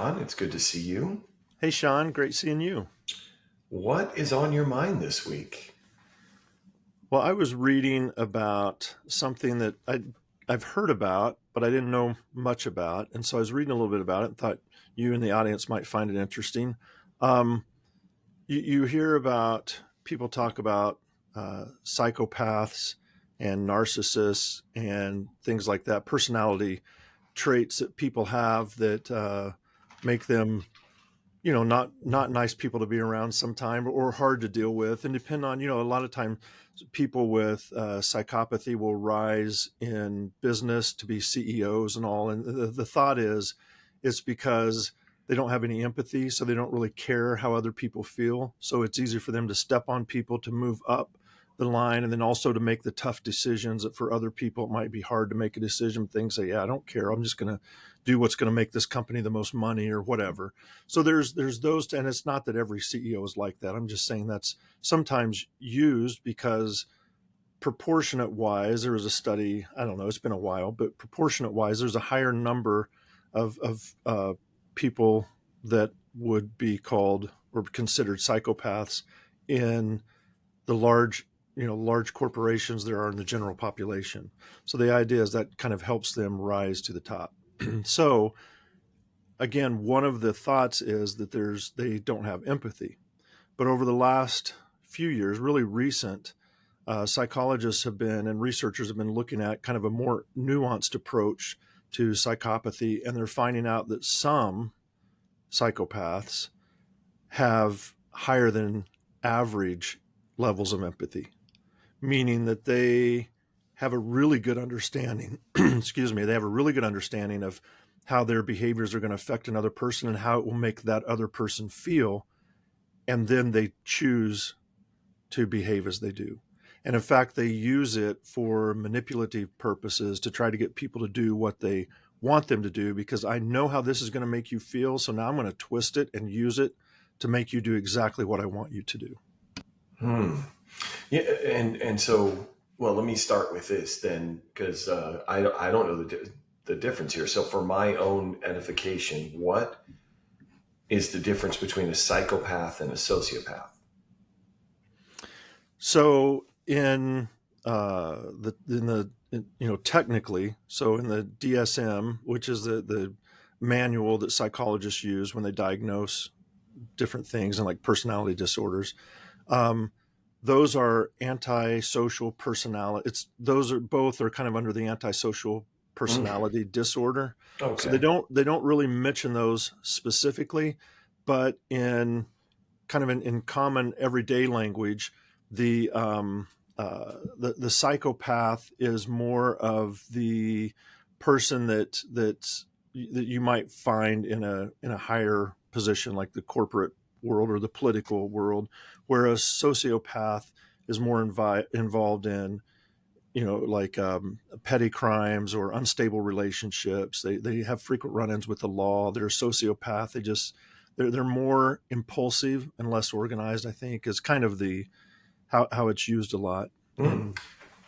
John. It's good to see you. Hey, Sean, great seeing you. What is on your mind this week? Well, I was reading about something that I've heard about, but I didn't know much about. And so I was reading a little bit about it and thought you and the audience might find it interesting. Um, you hear about people talk about psychopaths and narcissists and things like that, personality traits that people have that make them not nice people to be around sometime or hard to deal with, and depend on, a lot of times people with psychopathy will rise in business to be CEOs and all, and the thought is it's because they don't have any empathy, so they don't really care how other people feel, so it's easy for them to step on people to move up the line, and then also to make the tough decisions that for other people it might be hard to make a decision. Things say, yeah, I don't care, I'm just going to do what's going to make this company the most money or whatever. So there's those, and it's not that every CEO is like that. I'm just saying that's sometimes used because proportionate wise, there was a study, I don't know, it's been a while, but proportionate wise, there's a higher number of people that would be called or considered psychopaths in the large corporations there are in the general population. So the idea is that kind of helps them rise to the top. So again, one of the thoughts is that they don't have empathy. But over the last few years, really recent, psychologists have been and researchers have been looking at kind of a more nuanced approach to psychopathy, and they're finding out that some psychopaths have higher than average levels of empathy, meaning that they have a really good understanding, excuse me, they have a really good understanding of how their behaviors are going to affect another person and how it will make that other person feel. And then they choose to behave as they do. And in fact, they use it for manipulative purposes to try to get people to do what they want them to do, because I know how this is going to make you feel. So now I'm going to twist it and use it to make you do exactly what I want you to do. Yeah, and so, well, let me start with this then, because I don't know the difference here. So for my own edification, what is the difference between a psychopath and a sociopath? So technically, so in the DSM, which is the manual that psychologists use when they diagnose different things and like personality disorders, those are antisocial personality. Those are both are kind of under the antisocial personality disorder. So Okay. they don't really mention those specifically, but in kind of in common everyday language, the the psychopath is more of the person that you might find in a higher position, like the corporate world or the political world, whereas sociopath is more involved in like petty crimes or unstable relationships. They have frequent run-ins with the law. They're a sociopath. They're more impulsive and less organized, I think, is kind of the how it's used a lot. Mm.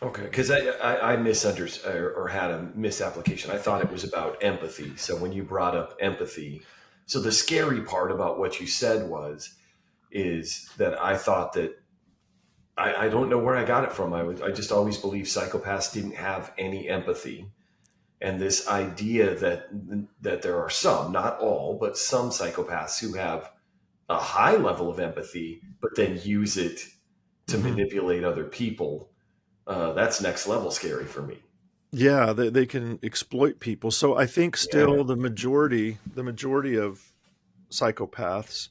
Okay, because I misunderstood or had a misapplication. I thought it was about empathy. So when you brought up empathy, so the scary part about what you said is that I thought that I don't know where I got it from. I just always believed psychopaths didn't have any empathy, and this idea that there are some, not all, but some psychopaths who have a high level of empathy, but then use it to manipulate other people. That's next level scary for me. Yeah, they can exploit people. So I think Yeah. still the majority of psychopaths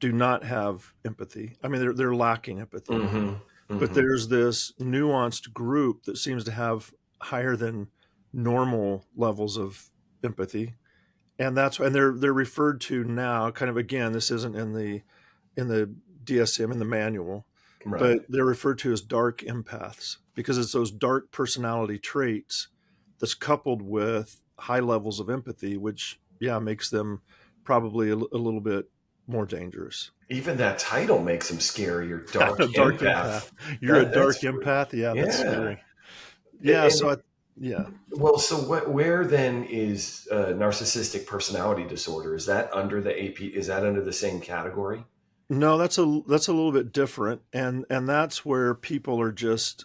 do not have empathy. I mean, they're lacking empathy. Hmm. But Hmm. there's this nuanced group that seems to have higher than normal levels of empathy, and they're referred to now. Kind of again, this isn't in the DSM in the manual, Right. but they're referred to as dark empaths because it's those dark personality traits that's coupled with high levels of empathy, which makes them probably a little bit more dangerous. Even that title makes them scary. Or dark A dark empath. empath. You're a That's dark freaky. empath. Yeah, that's Yeah. scary. Yeah. And So, Yeah. Well, so where then is narcissistic personality disorder? Is that under the AP? Is that under the same category? No, that's a little bit different, and that's where people are just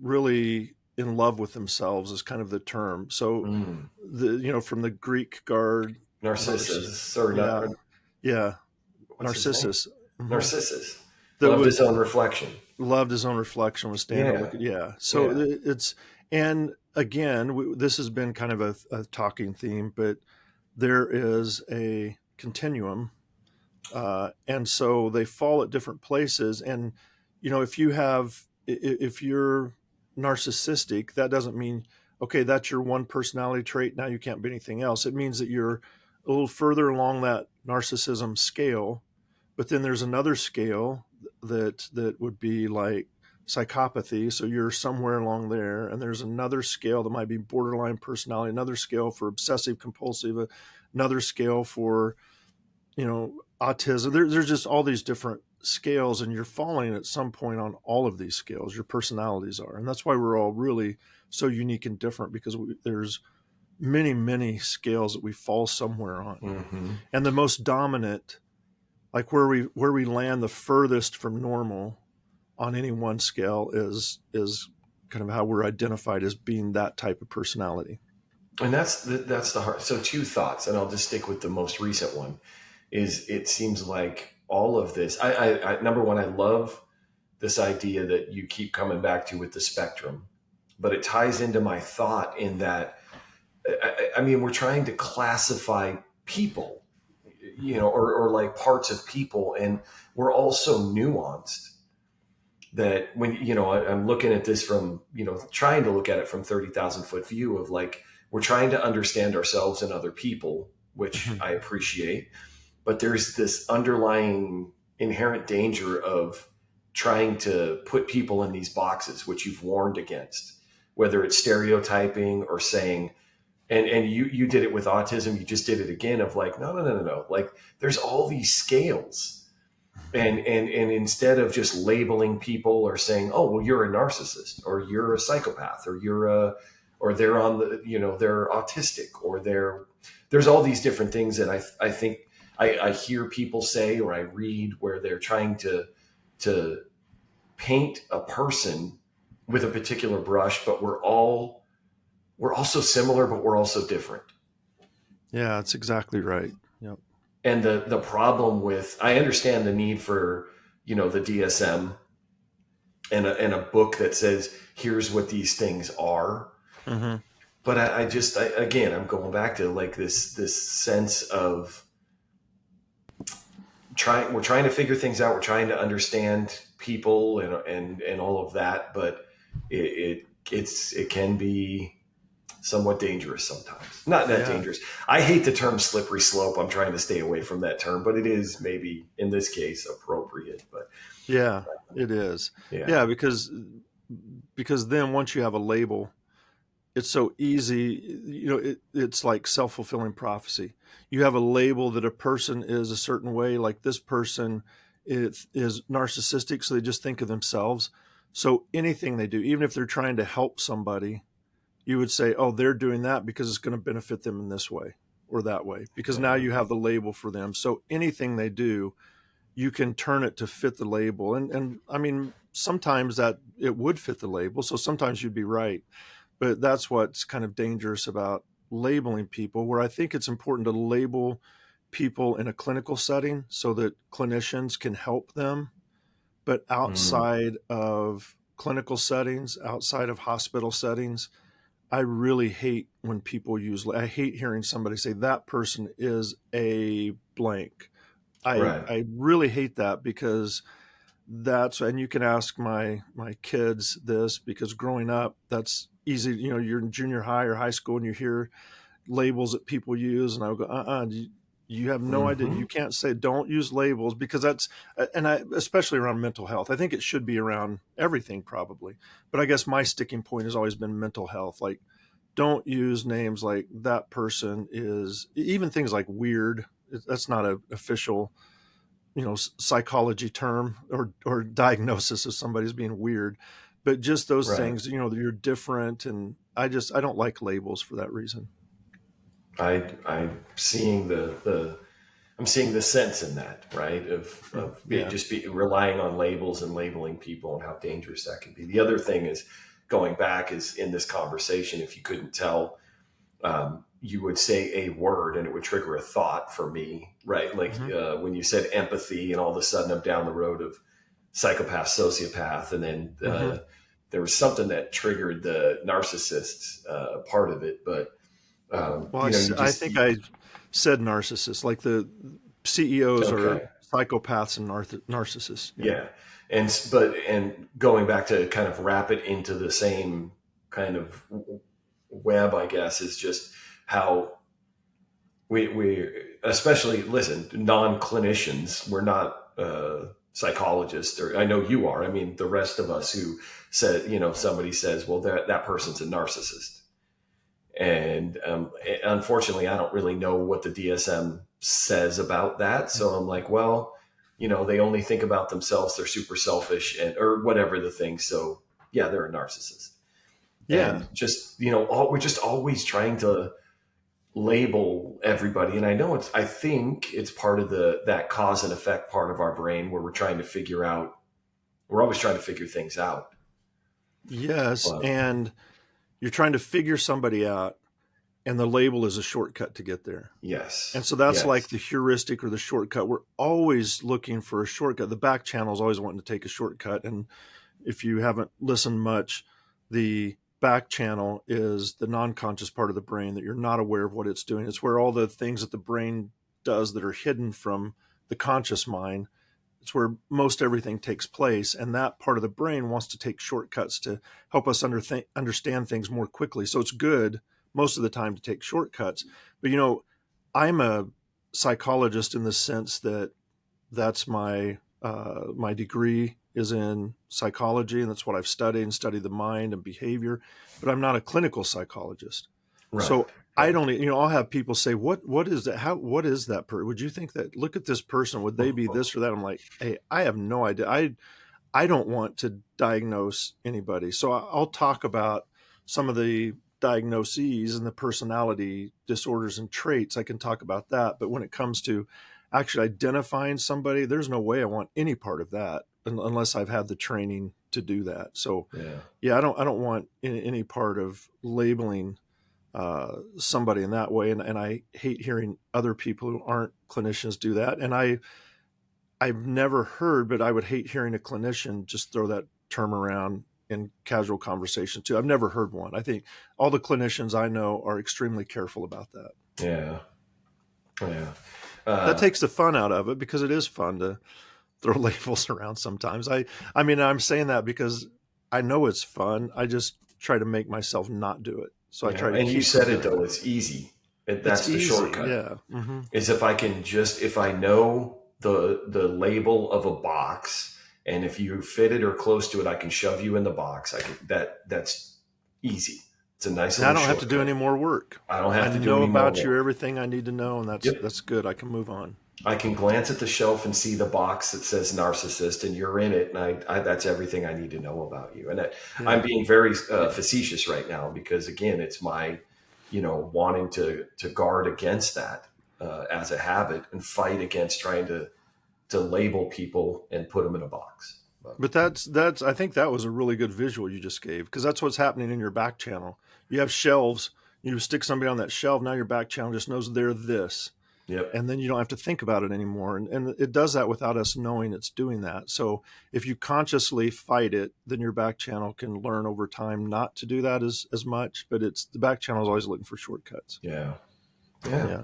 really in love with themselves is kind of the term. So Mm. from the Greek guard, Narcissus, or not? yeah, yeah, What's his name? Narcissus, hmm Narcissus that loved would his own reflection. loved his own reflection, was stand and Yeah, look at, yeah. So yeah. it's, and again, this has been kind of a talking theme, but there is a continuum, and so they fall at different places. And if if you're narcissistic, that doesn't mean, okay, that's your one personality trait, now you can't be anything else. It means that you're a little further along that narcissism scale. But then there's another scale that would be like psychopathy, so you're somewhere along there. And there's another scale that might be borderline personality, another scale for obsessive compulsive, another scale for autism. There's just all these different scales, and you're falling at some point on all of these scales. Your personalities are, and that's why we're all really so unique and different, because there's many scales that we fall somewhere on. Hmm. And the most dominant, like where we land the furthest from normal on any one scale, is kind of how we're identified as being that type of personality. And that's the hard. So two thoughts, and I'll just stick with the most recent one. Is it seems like all of this. I number one, I love this idea that you keep coming back to with the spectrum, but it ties into my thought in that I mean we're trying to classify people, or like parts of people, and we're all so nuanced that when I'm looking at this from trying to look at it from 30,000 foot view of like we're trying to understand ourselves and other people, which Mhm. I appreciate, but there's this underlying inherent danger of trying to put people in these boxes, which you've warned against, whether it's stereotyping or saying, and you did it with autism, you just did it again of like, no, like there's all these scales. And instead of just labeling people or saying, oh well, you're a narcissist or you're a psychopath or or they're on the they're autistic or there's all these different things that I think I hear people say or I read where they're trying to paint a person with a particular brush, but we're also similar, but we're also different. Yeah, that's exactly right. Yep. And the problem with, I understand the need for the DSM and a book that says here's what these things are, Hmm. but I just again I'm going back to like this sense of we're trying to figure things out, we're trying to understand people and all of that, but it can be somewhat dangerous sometimes. Not that Yeah. dangerous. I hate the term slippery slope. I'm trying to stay away from that term, but it is maybe in this case appropriate. But Yeah, it is. yeah. Yeah, because then once you have a label, it's so easy. It's like self-fulfilling prophecy. You have a label that a person is a certain way, like this person is narcissistic, so they just think of themselves. So anything they do, even if they're trying to help somebody, you would say, oh, they're doing that because it's going to benefit them in this way or that way, because now you have the label for them. So anything they do, you can turn it to fit the label. And I mean, sometimes that it would fit the label. So sometimes you'd be right. But that's what's kind of dangerous about labeling people, where I think it's important to label people in a clinical setting so that clinicians can help them. But Mm, outside of clinical settings, outside of hospital settings, I really hate when people I hate hearing somebody say that person is a blank. right. I really hate that, because and you can ask my kids this, because growing up, that's easy. You're in junior high or high school and you hear labels that people use, and I would go, you have no idea. Hmm. You can't say, don't use labels, because that's, and I, especially around mental health, I think it should be around everything probably. But I guess my sticking point has always been mental health. Like, don't use names like that person is, even things like weird. That's not an official psychology term or diagnosis of somebody's being weird. but just those Right. things, you're different. And I don't like labels for that reason. I'm seeing I'm seeing the sense in that, right? Yeah. Relying on labels and labeling people and how dangerous that can be. The other thing is going back is in this conversation, if you couldn't tell, you would say a word and it would trigger a thought for me, right? Like Hmm. when you said empathy, and all of a sudden I'm down the road of psychopath, sociopath, and then Hmm. there was something that triggered the narcissist part of it. But Well, you I just think I said narcissists, like the CEOs are okay. psychopaths and narcissists. Yeah. Yeah. And going back to kind of wrap it into the same kind of web, I guess, is just how we especially, listen, non-clinicians, we're not psychologists, or I know you are. I mean, the rest of us who said, somebody says, well, that person's a narcissist. And unfortunately, I don't really know what the DSM says about that. So I'm like, well, they only think about themselves. They're super selfish, or whatever the thing. So yeah, they're a narcissist. Yeah. And just, we're just always trying to label everybody. And I think it's part of that cause and effect part of our brain where we're always trying to figure things out. Yes. But And you're trying to figure somebody out, and the label is a shortcut to get there. And yes, so that's like yes, the heuristic or the shortcut. We're always looking for a shortcut. The back channel is always wanting to take a shortcut. And if you haven't listened much, the back channel is the non-conscious part of the brain that you're not aware of what it's doing. It's where all the things that the brain does that are hidden from the conscious mind. It's where most everything takes place. And that part of the brain wants to take shortcuts to help us understand things more quickly. So it's good most of the time to take shortcuts. But, I'm a psychologist in the sense that that's my degree is in psychology, and that's what I've studied and studied the mind and behavior. But I'm not a clinical psychologist, right, so I right. don't. I'll have people say, "What is that? What is that? Would you think that? Look at this person. Would they be this or that?" I'm like, "Hey, I have no idea. I don't want to diagnose anybody. So I'll talk about some of the diagnoses and the personality disorders and traits. I can talk about that. But when it comes to actually identifying somebody, there's no way I want any part of that unless I've had the training to do that. So Yeah, yeah, I don't want any part of labeling somebody in that way. And I hate hearing other people who aren't clinicians do that. And I've never heard, but I would hate hearing a clinician just throw that term around in casual conversation too. I've never heard one. I think all the clinicians I know are extremely careful about that. yeah, yeah. That Uh, takes the fun out of it, because it is fun to throw labels around sometimes. I mean, I'm saying that because I know it's fun. I just try to make myself not do it. So I yeah, try to and you keep from said it doing though. it. It's easy. It's That's the easy. shortcut. Yeah. Hmm. Is if I know the label of a box, and if you fit it or close to it, I can shove you in the box. That's easy. It's a nice Now I little don't have to do any shortcut. more work. I don't I have to do know any more about you work. everything I need to know, and that's Yep. that's good. I can move on. I can glance at the shelf and see the box that says narcissist, and you're in it, and that's everything I need to know about you. And I'm Yeah. being very facetious right now because, again, it's my, wanting to guard against that as a habit and fight against trying to label people and put them in a box. But But that's I think that was a really good visual you just gave, because that's what's happening in your back channel. You have shelves, you stick somebody on that shelf, now your back channel just knows they're this. yep, And then you don't have to think about it anymore. And it does that without us knowing it's doing that. So if you consciously fight it, then your back channel can learn over time not to do that as much. But it's the back channel is always looking for shortcuts. yeah, yeah. Yeah.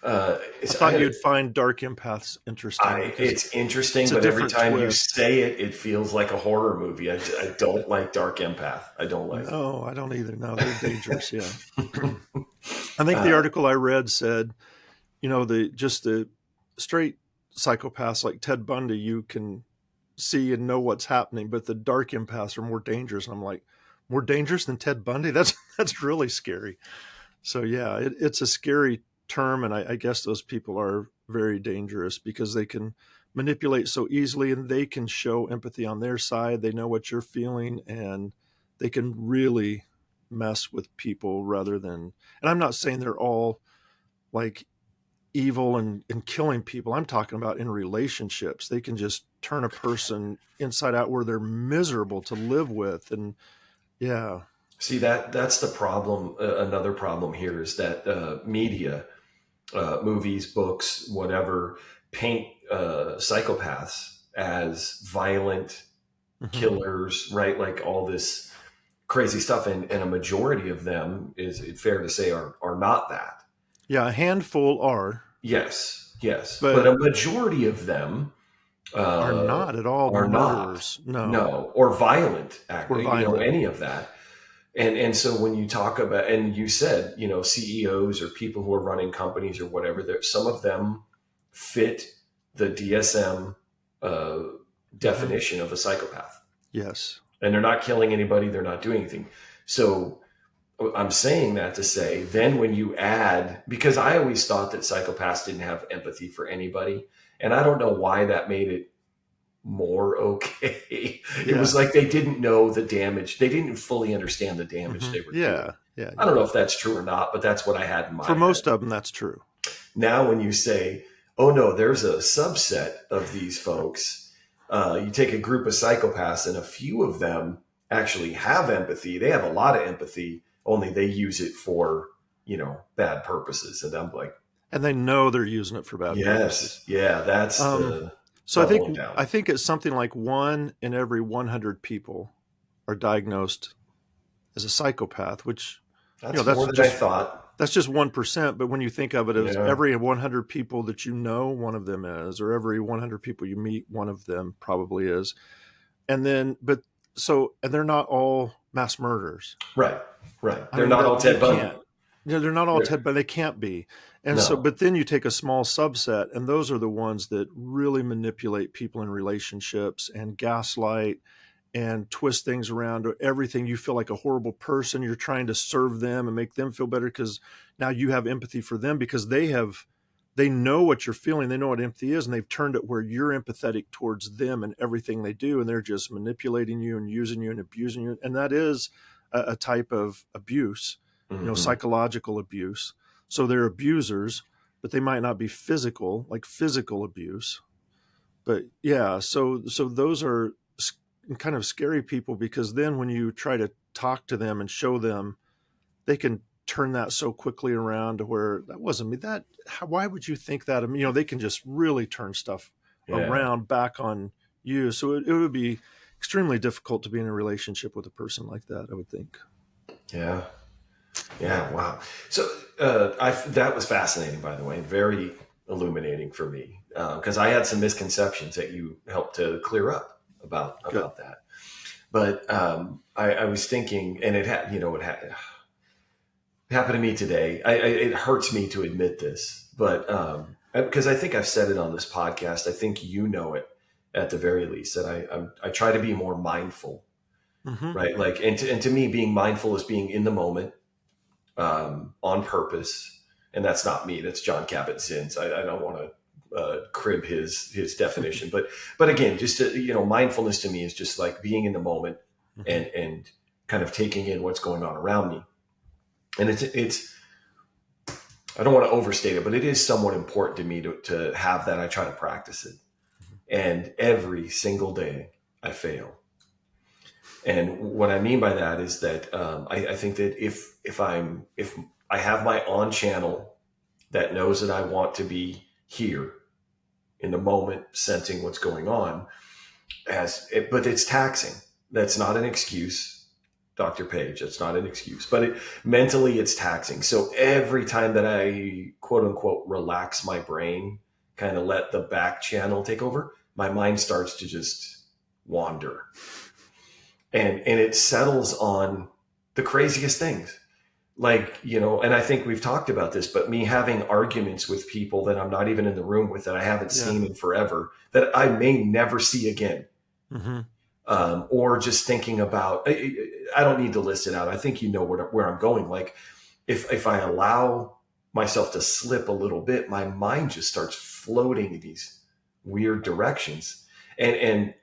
I I thought had you'd find dark empaths interesting because it's interesting, it's a but every different time you twist. say it, it feels like a horror movie. I don't like Dark Empath. I don't like it. No, I don't either. No, they're dangerous. Yeah. I think the Uh, article I read said, the straight psychopaths like Ted Bundy, you can see and know what's happening, but the dark empaths are more dangerous. And I'm like, more dangerous than Ted Bundy? That's really scary. So yeah, it's a scary term, and I guess those people are very dangerous because they can manipulate so easily, and they can show empathy on their side. They know what you're feeling, and they can really mess with people rather than, and I'm not saying they're all like evil and killing people. I'm talking about in relationships. They can just turn a person inside out where they're miserable to live with. And yeah. See, that's the problem. Another problem here is that media, movies, books, whatever, paint psychopaths as violent killers, right? Like all this crazy stuff. And a majority of them, is it fair to say, are not that. Yeah, a handful are. Yes, yes. But a majority of them are not at all are murderers. not. No. Or violent, Or violent. any of that. And so when you talk about, and you said, CEOs or people who are running companies or whatever, some of them fit the DSM definition of a psychopath. Yes. And they're not killing anybody. They're not doing anything. So I'm saying that to say, then when you add, because I always thought that psychopaths didn't have empathy for anybody. And I don't know why that made it more okay. It was like they didn't know the damage. They didn't fully understand the damage they were doing. Yeah. I don't know if that's true or not, but that's what I had in mind. For most of them, that's true. Now, when you say, oh no, there's a subset of these folks, you take a group of psychopaths and a few of them actually have empathy. They have a lot of empathy, only they use it for, bad purposes. And I'm like, and they know they're using it for bad purposes. Yeah, that's so I think it's something like 1 in every 100 people are diagnosed as a psychopath, which that's more than I thought. That's just 1%. But when you think of it as every 100 people that one of them is, or every 100 people you meet, one of them probably is. And then, and they're not all mass murderers. Right. They're not all Ted Bundy. They're not all Ted Bundy. They can't be. And but then you take a small subset, and those are the ones that really manipulate people in relationships and gaslight and twist things around to everything. You feel like a horrible person. You're trying to serve them and make them feel better because now you have empathy for them because they know what you're feeling. They know what empathy is, and they've turned it where you're empathetic towards them and everything they do, and they're just manipulating you and using you and abusing you. And that is a type of abuse, psychological abuse. So they're abusers, but they might not be physical abuse. But yeah, so those are kind of scary people because then when you try to talk to them and show them, they can turn that so quickly around to where that wasn't me. Why would you think that? I mean, they can just really turn stuff around back on you. So it would be extremely difficult to be in a relationship with a person like that, I would think. Yeah. Wow. So that was fascinating, by the way, very illuminating for me because I had some misconceptions that you helped to clear up about that. But I was thinking, and it happened to me today. It hurts me to admit this, but because I think I've said it on this podcast, I think it at the very least that I try to be more mindful, right? Like, and to me, being mindful is being in the moment, on purpose, and that's not me. That's John Kabat-Zinn's. I don't want to crib his definition, but again, just mindfulness to me is just like being in the moment and kind of taking in what's going on around me. And it's I don't want to overstate it, but it is somewhat important to me to have that. I try to practice it, and every single day I fail. And what I mean by that is that I think that if I have my on channel that knows that I want to be here in the moment, sensing what's going on, but it's taxing. That's not an excuse, Dr. Page. That's not an excuse, but mentally it's taxing. So every time that I quote unquote relax my brain, kind of let the back channel take over, my mind starts to just wander. And it settles on the craziest things. Like, and I think we've talked about this, but me having arguments with people that I'm not even in the room with, that I haven't seen in forever, that I may never see again. Or just thinking about, I don't need to list it out. I think where I'm going. Like if I allow myself to slip a little bit, my mind just starts floating these weird directions. And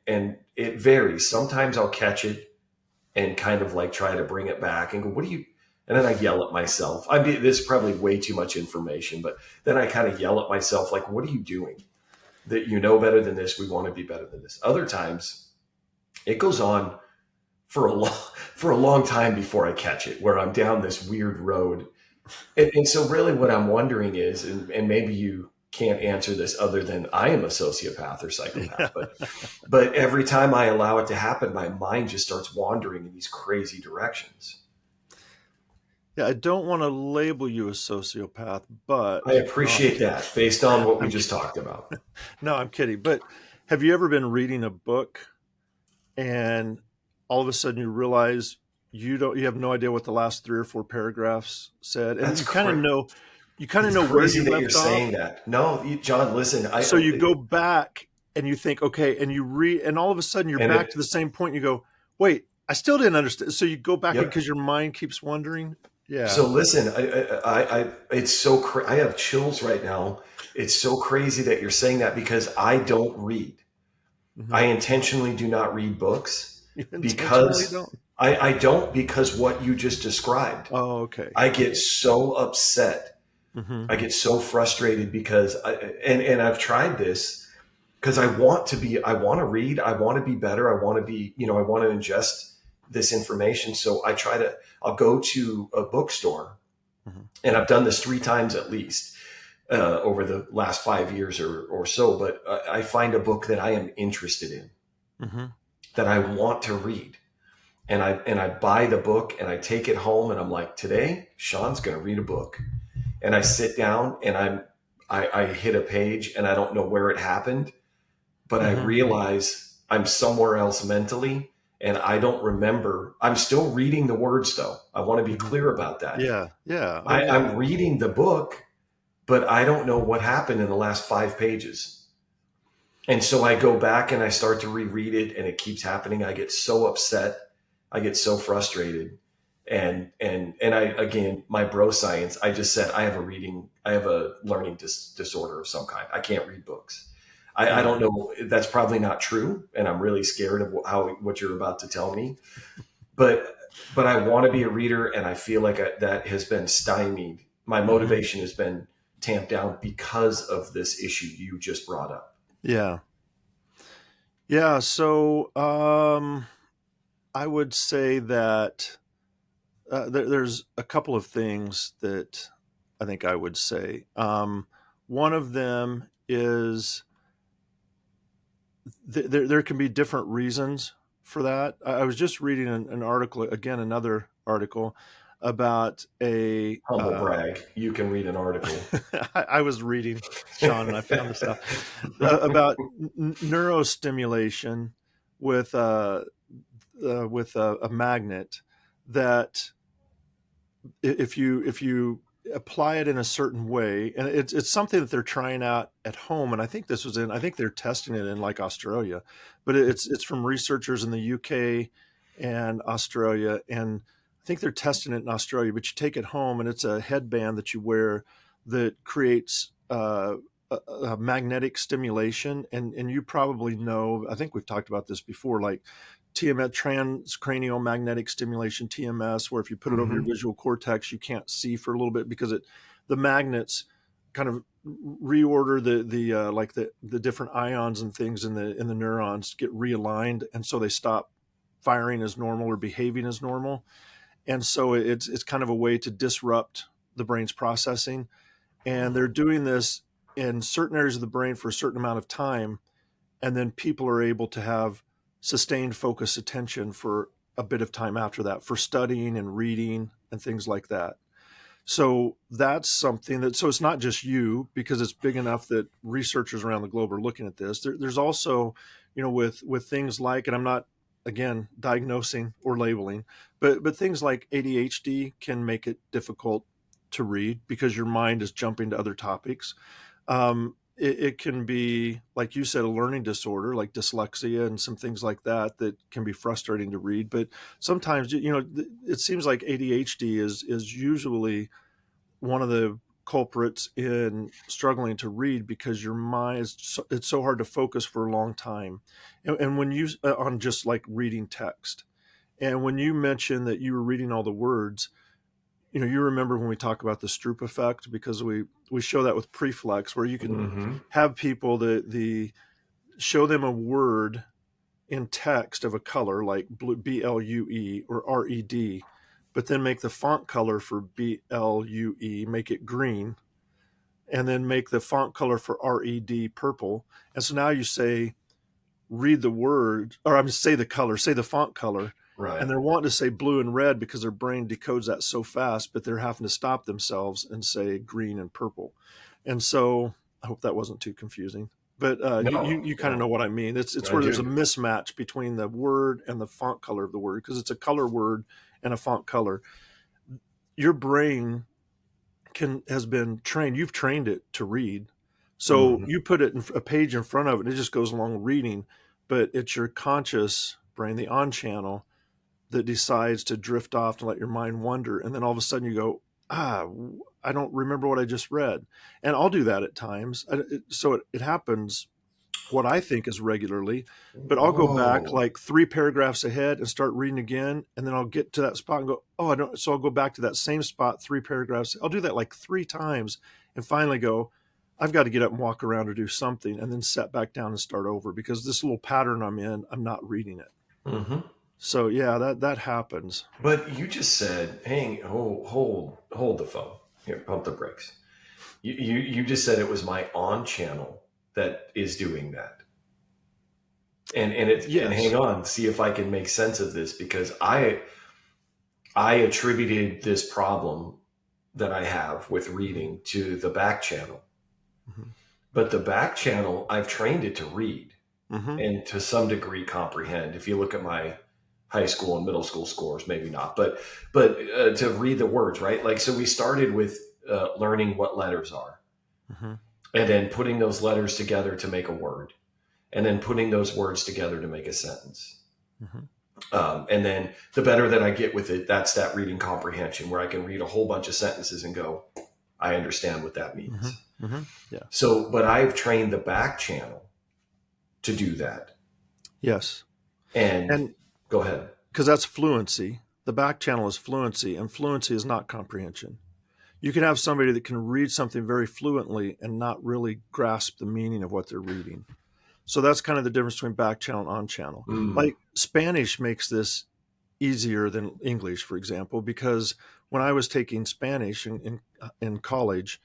it varies. Sometimes I'll catch it and kind of like try to bring it back and go, what do you, and then I yell at myself. I mean, this is probably way too much information, but then I kind of yell at myself, like, what are you doing? That you know better than this. We want to be better than this. Other times it goes on for a long time before I catch it, where I'm down this weird road. And so really what I'm wondering is, and maybe you can't answer this other than I am a sociopath or psychopath, Yeah. but every time I allow it to happen, my mind just starts wandering in these crazy directions. Yeah, I don't want to label you a sociopath, I but no, I'm appreciate that based on what we I'm just talked about. no, I'm kidding. But have you ever been reading a book and all of a sudden you realize you have no idea what the last 3 or 4 paragraphs said, and That's you kind of it's know where crazy you that you're left off. saying that. No, John, listen, So you go back and you think, okay, and you read, and all of a sudden you're and back it, to the same point. You go, wait, I still didn't understand. So you go back yep. because your mind keeps wandering. Yeah. So listen, it's so I have chills right now. It's so crazy that you're saying that because I don't read. Hmm. I intentionally do not read books You intentionally because don't. I don't, because what you just described. Oh, okay. I get so upset. Hmm. I get so frustrated because and I've tried this because I want to read, I want to be better, I want to be, I want to ingest this information. So I'll go to a bookstore, Hmm. and I've done this 3 times at least over the last 5 years or so. But I find a book that I am interested in, Hmm. that I want to read, and I buy the book and I take it home, and I'm like, today Sean's going to read a book, and I sit down and I hit a page and I don't know where it happened, but I Hmm. realize I'm somewhere else mentally and I don't remember. I'm still reading the words though. I want to be Hmm. clear about that. Yeah. Yeah. Oh, yeah. I'm reading the book, but I don't know what happened in the last 5 pages. And so I go back and I start to reread it, and it keeps happening. I get so upset. I get so frustrated. And I, again, my bro science, I just said I have a learning disorder of some kind. I can't read books. I Yeah. don't know. That's probably not true. And I'm really scared of what you're about to tell me. But, but I want to be a reader, and I feel like that has been stymied. My Hmm. motivation has been tamped down because of this issue you just brought up. Yeah. Yeah. So, I would say that there's a couple of things that I think I would say. One of them is there can be different reasons for that. I was just reading an article, again, another article about a. Humble brag. You can read an article. I was reading, Sean, and I found this stuff about neurostimulation with a magnet that if you apply it in a certain way, and it's something that they're trying out at home, and I think they're testing it in like Australia, but it's from researchers in the UK and Australia, and I think they're testing it in Australia. But you take it home, and it's a headband that you wear that creates a magnetic stimulation, and you probably know. I think we've talked about this before, like TMS, transcranial magnetic stimulation, TMS, where if you put it over your Hmm. visual cortex, you can't see for a little bit because the magnets kind of reorder the different ions and things in the neurons get realigned, and so they stop firing as normal or behaving as normal, and so it's kind of a way to disrupt the brain's processing, and they're doing this in certain areas of the brain for a certain amount of time, and then people are able to have sustained focus attention for a bit of time after that for studying and reading and things like that. So that's something that, so it's not just you, because it's big enough that researchers around the globe are looking at this. There's also, with things like, and I'm not, again, diagnosing or labeling, but things like ADHD can make it difficult to read because your mind is jumping to other topics. It can be, like you said, a learning disorder like dyslexia and some things like that that can be frustrating to read. But sometimes, it seems like ADHD is usually one of the culprits in struggling to read because your mind is it's so hard to focus for a long time, and when you on just like reading text, and when you mentioned that you were reading all the words, you remember when we talk about the Stroop effect, because we show that with preflex, where you can Mm-hmm. have people the show them a word in text of a color like blue, BLUE or RED, but then make the font color for BLUE, make it green, and then make the font color for RED purple. And so now you say, read the word, or I'm say the color, say the font color, and Right. they're wanting to say blue and red because their brain decodes that so fast, but they're having to stop themselves and say green and purple. And so I hope that wasn't too confusing, but No, you kind of know no, what I mean. It's I where there's a do. mismatch between the word and the font color of the word, because it's a color word and a font color. Your brain has been trained. You've trained it to read, so Mm-hmm. you put it in a page in front of it, and it just goes along reading. But it's your conscious brain, the on channel, that decides to drift off and let your mind wander, and then all of a sudden you go, I don't remember what I just read. And I'll do that at times. So it happens, what I think is regularly, but I'll go back Whoa. like 3 paragraphs ahead and start reading again. And then I'll get to that spot and go, oh, I don't. So I'll go back to that same spot 3 paragraphs. I'll do that like 3 times and finally go, I've got to get up and walk around or do something, and then set back down and start over, because this little pattern I'm in, I'm not reading it. Mm-hmm. So yeah, that happens. But you just said, "Hey, hold the phone. Here, pump the brakes." You just said it was my on channel that is doing that, and hang Yes. on, see if I can make sense of this, because I attributed this problem that I have with reading to the back channel, Mm-hmm. but the back channel I've trained it to read Mm-hmm. and to some degree comprehend. If you look at my high school and middle school scores, maybe not, but to read the words, right? Like, so we started with learning what letters are, Mm-hmm. and then putting those letters together to make a word, and then putting those words together to make a sentence. Mm-hmm. And then the better that I get with it, that's that reading comprehension, where I can read a whole bunch of sentences and go, I understand what that means. Mm-hmm. Mm-hmm. Yeah. So, but I've trained the back channel to do that. Yes. And And go ahead. because that's fluency. The back channel is fluency, and fluency is not comprehension. You can have somebody that can read something very fluently and not really grasp the meaning of what they're reading. So that's kind of the difference between back channel and on channel. Mm. Like Spanish makes this easier than English, for example, because when I was taking Spanish in college,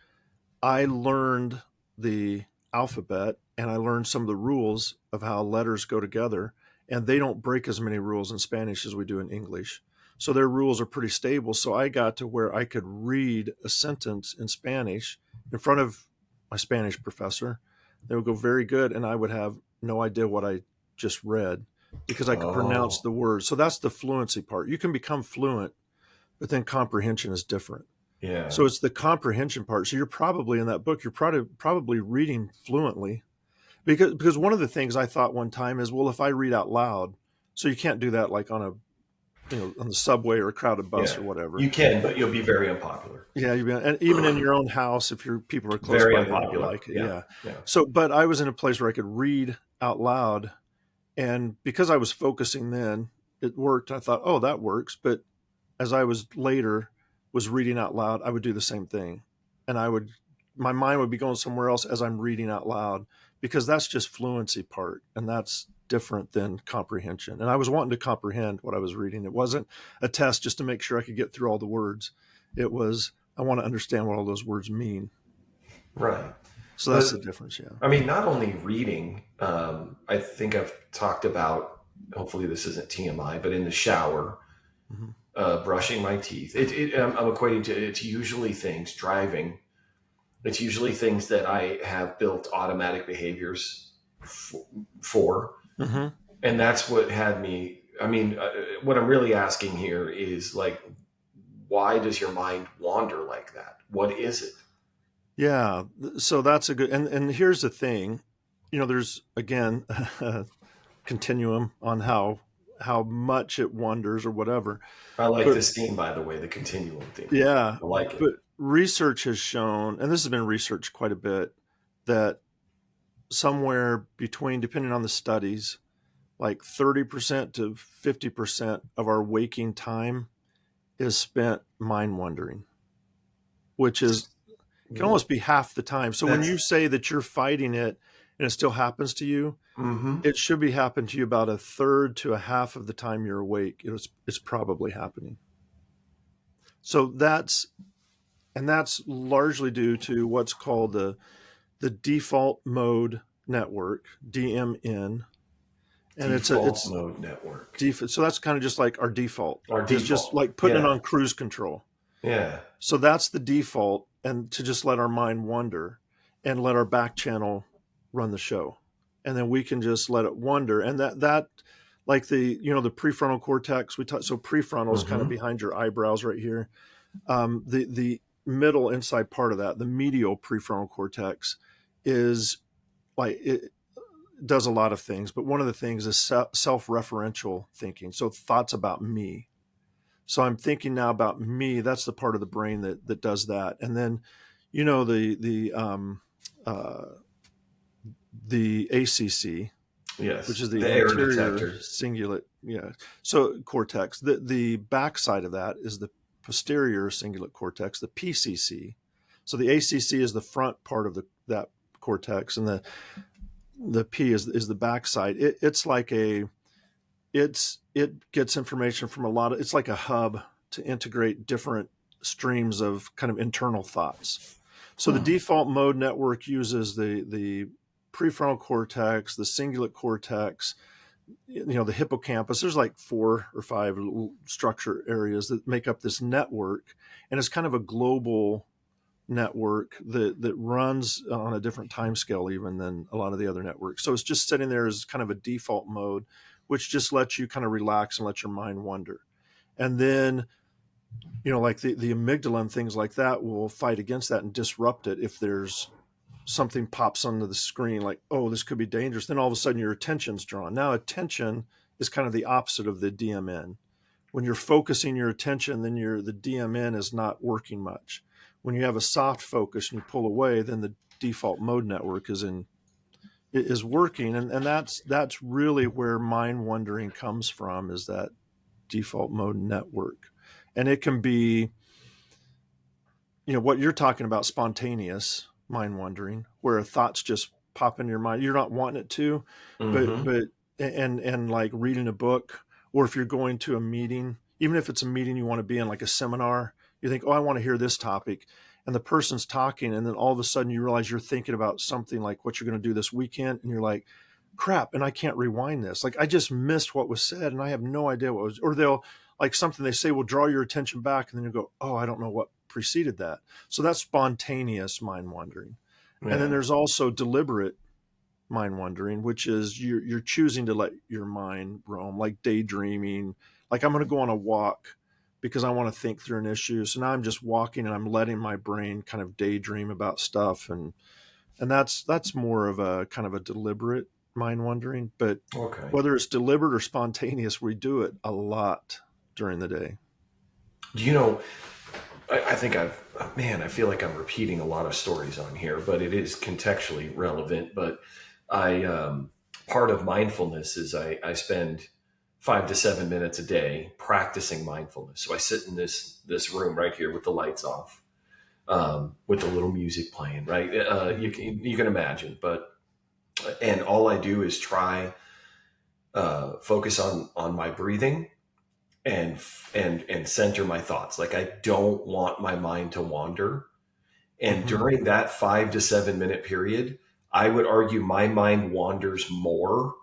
I learned the alphabet and I learned some of the rules of how letters go together. And they don't break as many rules in Spanish as we do in English. So their rules are pretty stable. So I got to where I could read a sentence in Spanish in front of my Spanish professor. They would go, very good. And I would have no idea what I just read because I could pronounce Oh, the words. So that's the fluency part. You can become fluent, but then comprehension is different. yeah. So it's the comprehension part. So you're probably in that book, you're probably reading fluently, because one of the things I thought one time is, well, if I read out loud, so you can't do that like on a on the subway or a crowded bus Yeah. or whatever. You can, but you'll be very unpopular. Yeah, and even in your own house, if your people are close Very by, they won't unpopular. like it. Yeah. Yeah. Yeah. So, but I was in a place where I could read out loud, and because I was focusing, then it worked. I thought, oh, that works. But as I was later was reading out loud, I would do the same thing. And my mind would be going somewhere else as I'm reading out loud, because that's just fluency part. And that's different than comprehension. And I was wanting to comprehend what I was reading. It wasn't a test just to make sure I could get through all the words. It was, I want to understand what all those words mean. Right. So that's the But difference. Yeah. I mean, not only reading, I think I've talked about, hopefully this isn't TMI, but in the shower, Mm-hmm. brushing my teeth. I'm equating to, it's usually things, driving. It's usually things that I have built automatic behaviors for. Mm-hmm. And that's what had me. I mean, what I'm really asking here is like, why does your mind wander like that? What is it? Yeah. So that's a good, and here's the thing, there's again, continuum on how much it wonders or whatever. I like But this theme, by the way, the continuum theme. yeah, I like but it. research has shown, and this has been researched quite a bit, that somewhere between, depending on the studies, like 30% to 50% of our waking time is spent mind wandering, which is can almost be half the time. So when That's you say that you're fighting it and it still happens to you, mm-hmm. it should be happening to you about a third to a half of the time you're awake. It's probably happening. So that's largely due to what's called the default mode network, DMN, and Default it's mode network. so that's kind of just like our default. Our It's just default. like putting it Yeah. on cruise control. Yeah. So that's the default, and to just let our mind wander and let our back channel run the show. And then we can just let it wander. And that like the prefrontal cortex, so prefrontal is kind of Mm-hmm. behind your eyebrows right here. The middle inside part of that, the medial prefrontal cortex, is like it does a lot of things, but one of the things is self-referential thinking. So thoughts about me. So I'm thinking now about me. That's the part of the brain that does that. And then, uh, the ACC, which Yes. is the The error anterior detector. cingulate, yeah. So cortex. The back side of that is the posterior cingulate cortex, the PCC. So the ACC is the front part of that cortex, and the P is the back side. It gets information from a lot of. It's like a hub to integrate different streams of kind of internal thoughts. So the default mode network uses the prefrontal cortex, the cingulate cortex, the hippocampus. There's like 4 or 5 little structure areas that make up this network, and it's kind of a global network that runs on a different time scale even than a lot of the other networks. So it's just sitting there as kind of a default mode, which just lets you kind of relax and let your mind wander. And then, like the amygdala and things like that will fight against that and disrupt it if there's something pops onto the screen like, oh, this could be dangerous. Then all of a sudden your attention's drawn. Now attention is kind of the opposite of the DMN. When you're focusing your attention, then the DMN is not working much. When you have a soft focus and you pull away, then the default mode network is working, and that's really where mind wandering comes from, is that default mode network. And it can be, what you're talking about, spontaneous mind wandering, where thoughts just pop in your mind. You're not wanting it to, Mm-hmm. but and like reading a book, or if you're going to a meeting, even if it's a meeting you want to be in, like a seminar, you think, oh, I want to hear this topic, and the person's talking, and then all of a sudden you realize you're thinking about something like what you're going to do this weekend, and you're like, crap, and I can't rewind this. Like I just missed what was said, and I have no idea what was. Or they'll, like, something they say will draw your attention back, and then you go, oh, I don't know what preceded that. So that's spontaneous mind wandering. And then Yeah. there's also deliberate mind wandering, which is you're choosing to let your mind roam, like daydreaming. Like I'm going to go on a walk because I want to think through an issue. So now I'm just walking and I'm letting my brain kind of daydream about stuff, and that's more of a kind of a deliberate mind wandering. But Okay. whether it's deliberate or spontaneous, we do it a lot during the day. You know, I think I feel like I'm repeating a lot of stories on here, but it is contextually relevant. But part of mindfulness is I spend 5 to 7 minutes a day practicing mindfulness. So I sit in this room right here with the lights off, with the little music playing, right? You can imagine, and all I do is try focus on my breathing and center my thoughts. Like I don't want my mind to wander. And Mm-hmm. during that 5 to 7 minute period, I would argue my mind wanders more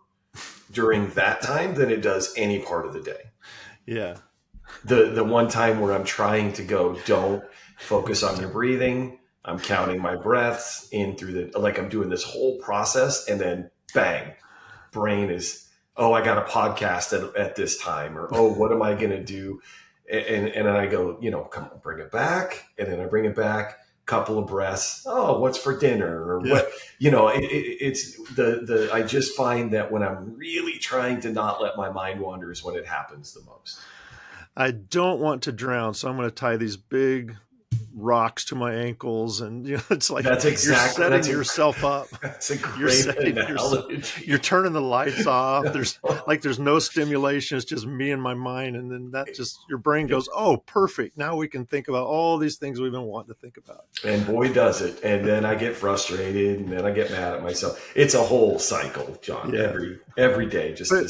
during that time than it does any part of the day. Yeah. The one time where I'm trying to go, don't focus on your breathing. I'm counting my breaths in through like I'm doing this whole process, and then bang, brain is, oh, I got a podcast at this time, or oh, what am I going to do? And then I go, come on, bring it back. And then I bring it back, couple of breaths. Oh, what's for dinner? Or Yeah. what, it's I just find that when I'm really trying to not let my mind wander is when it happens the most. I don't want to drown, so I'm going to tie these big rocks to my ankles, and it's like That's you're exactly setting yourself up. that's a You're great setting yourself. analogy. You're turning the lights off. There's no stimulation. It's just me and my mind, and then that just your brain goes, oh, perfect. Now we can think about all these things we've been wanting to think about. And boy, does it. And then I get frustrated, and then I get mad at myself. It's a whole cycle, John. Yeah. Every day, just But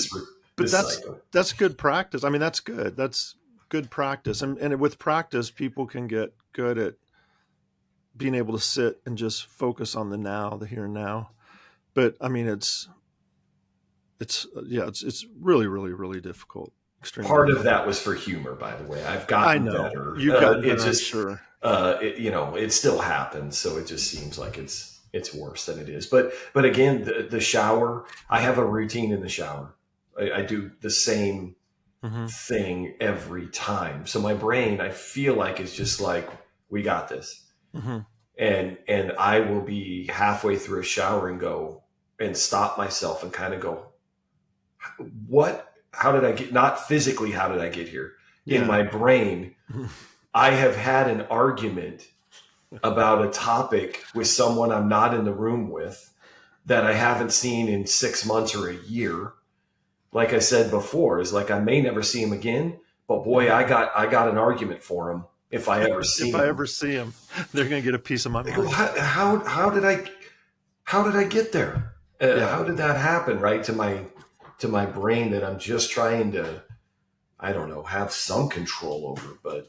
this cycle. that's good practice. I mean, that's good. That's good practice. And with practice, people can get good at being able to sit and just focus on the now, the here and now. But I mean, it's really, really, really difficult. Extremely Part difficult. of that was for humor, by the way. I've gotten better. You've gotten better, it just, sure. It still happens. So it just seems like it's worse than it is. But again, the shower, I have a routine in the shower. I do the same thing every time. So my brain, I feel like, is just like, we got this. And I will be halfway through a shower and go and stop myself and kind of go, how did I get, not physically, how did I get here? Yeah. In my brain, I have had an argument about a topic with someone I'm not in the room with that I haven't seen in 6 months or a year. Like I said before, is like, I may never see him again, but boy, I got an argument for him. If I ever see him. If I ever see him, they're going to get a piece of my mind. How did I get there? How did that happen? Right to my brain that I'm just trying to, I don't know, have some control over.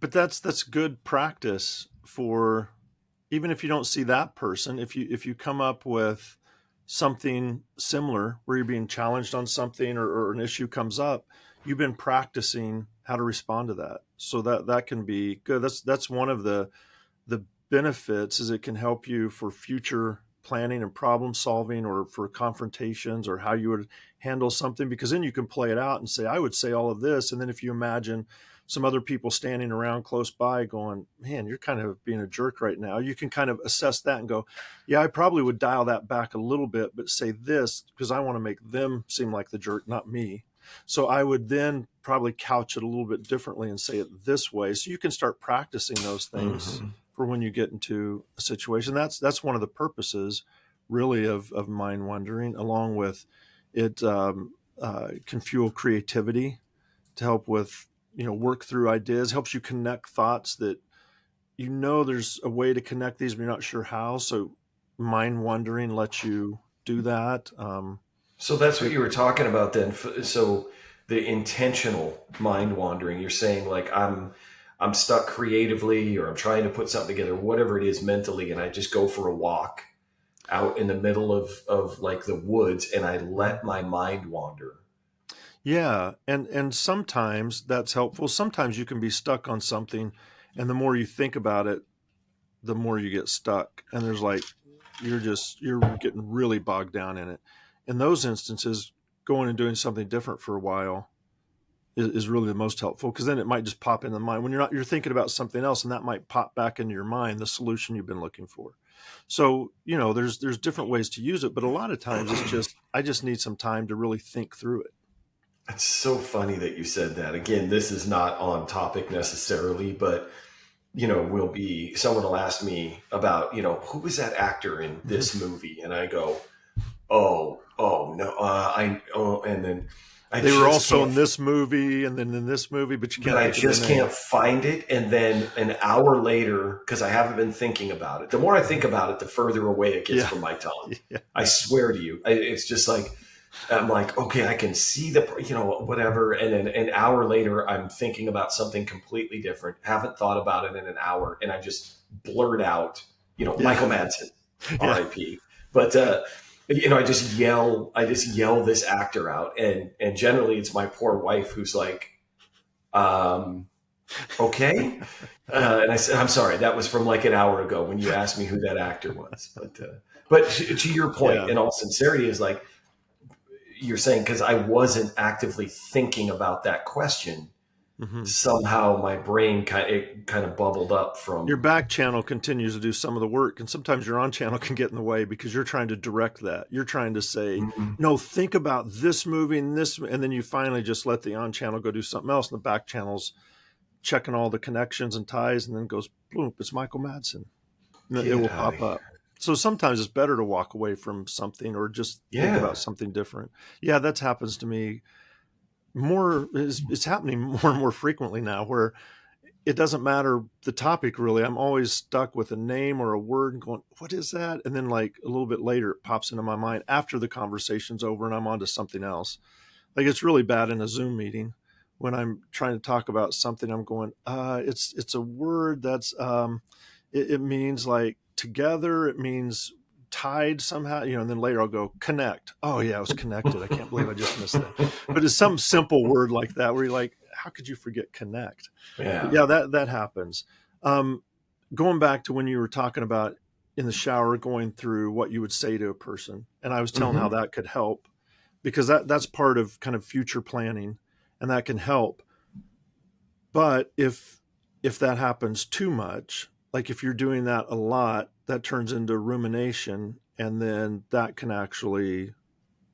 But that's good practice for, even if you don't see that person, if you come up with something similar where you're being challenged on something or an issue comes up, you've been practicing how to respond to that. So that can be good. That's one of the benefits, is it can help you for future planning and problem solving, or for confrontations, or how you would handle something, because then you can play it out and say, I would say all of this. And then if you imagine some other people standing around close by going, man, you're kind of being a jerk right now, you can kind of assess that and go, yeah, I probably would dial that back a little bit, but say this because I want to make them seem like the jerk, not me. So I would then probably couch it a little bit differently and say it this way. So you can start practicing those things for when you get into a situation. That's one of the purposes, really, of mind wandering, along with it can fuel creativity to help with, work through ideas, helps you connect thoughts that, there's a way to connect these, but you're not sure how. So mind wandering lets you do that. So that's what you were talking about then. So the intentional mind wandering, you're saying, like, I'm stuck creatively, or I'm trying to put something together, whatever it is mentally, and I just go for a walk out in the middle of like the woods, and I let my mind wander. Yeah. And sometimes that's helpful. Sometimes you can be stuck on something, and the more you think about it, the more you get stuck. And there's like, you're getting really bogged down in it. In those instances, going and doing something different for a while is really the most helpful, because then it might just pop in the mind when you're thinking about something else, and that might pop back into your mind, the solution you've been looking for. So, there's different ways to use it, but a lot of times it's just, I just need some time to really think through it. It's so funny that you said that. Again, this is not on topic necessarily, but someone will ask me about, who was that actor in this movie? And I go, oh no, and then they were also in this movie, and then in this movie, but you can't. I just can't find it. And then an hour later, because I haven't been thinking about it, the more I think about it, the further away it gets from my tongue. Yeah. I swear to you, it's just like, I'm like, okay, I can see the, whatever. And then an hour later, I'm thinking about something completely different. Haven't thought about it in an hour. And I just blurt out, Michael Madsen, R.I.P. But, I just yell this actor out. And generally it's my poor wife who's like, okay. And I said, I'm sorry, that was from like an hour ago when you asked me who that actor was. But to your point, in all sincerity, is like, you're saying, because I wasn't actively thinking about that question, somehow my brain kind of bubbled up from your back channel continues to do some of the work, and sometimes your on channel can get in the way because you're trying to direct that. You're trying to say, no, think about this movie and this, and then you finally just let the on channel go do something else, and the back channel's checking all the connections and ties, and then goes, bloop, it's Michael Madsen. And it Get will out pop of here. up. So sometimes it's better to walk away from something or just think Yeah. about something different. Yeah, that happens to me more. It's happening more and more frequently now, where it doesn't matter the topic really. I'm always stuck with a name or a word and going, what is that? And then like a little bit later, it pops into my mind after the conversation's over and I'm on to something else. Like it's really bad in a Zoom meeting when I'm trying to talk about something. I'm going, it's a word that's it means like together. It means tied somehow, and then later I'll go connect. Oh yeah, I was connected. I can't believe I just missed that. But it's some simple word like that where you're like, how could you forget connect? But Yeah. yeah, that happens. Um, Going back to when you were talking about in the shower, going through what you would say to a person, and I was telling how Hmm. that could help because that's part of kind of future planning, and that can help. But if that happens too much, like if you're doing that a lot, that turns into rumination, and then that can actually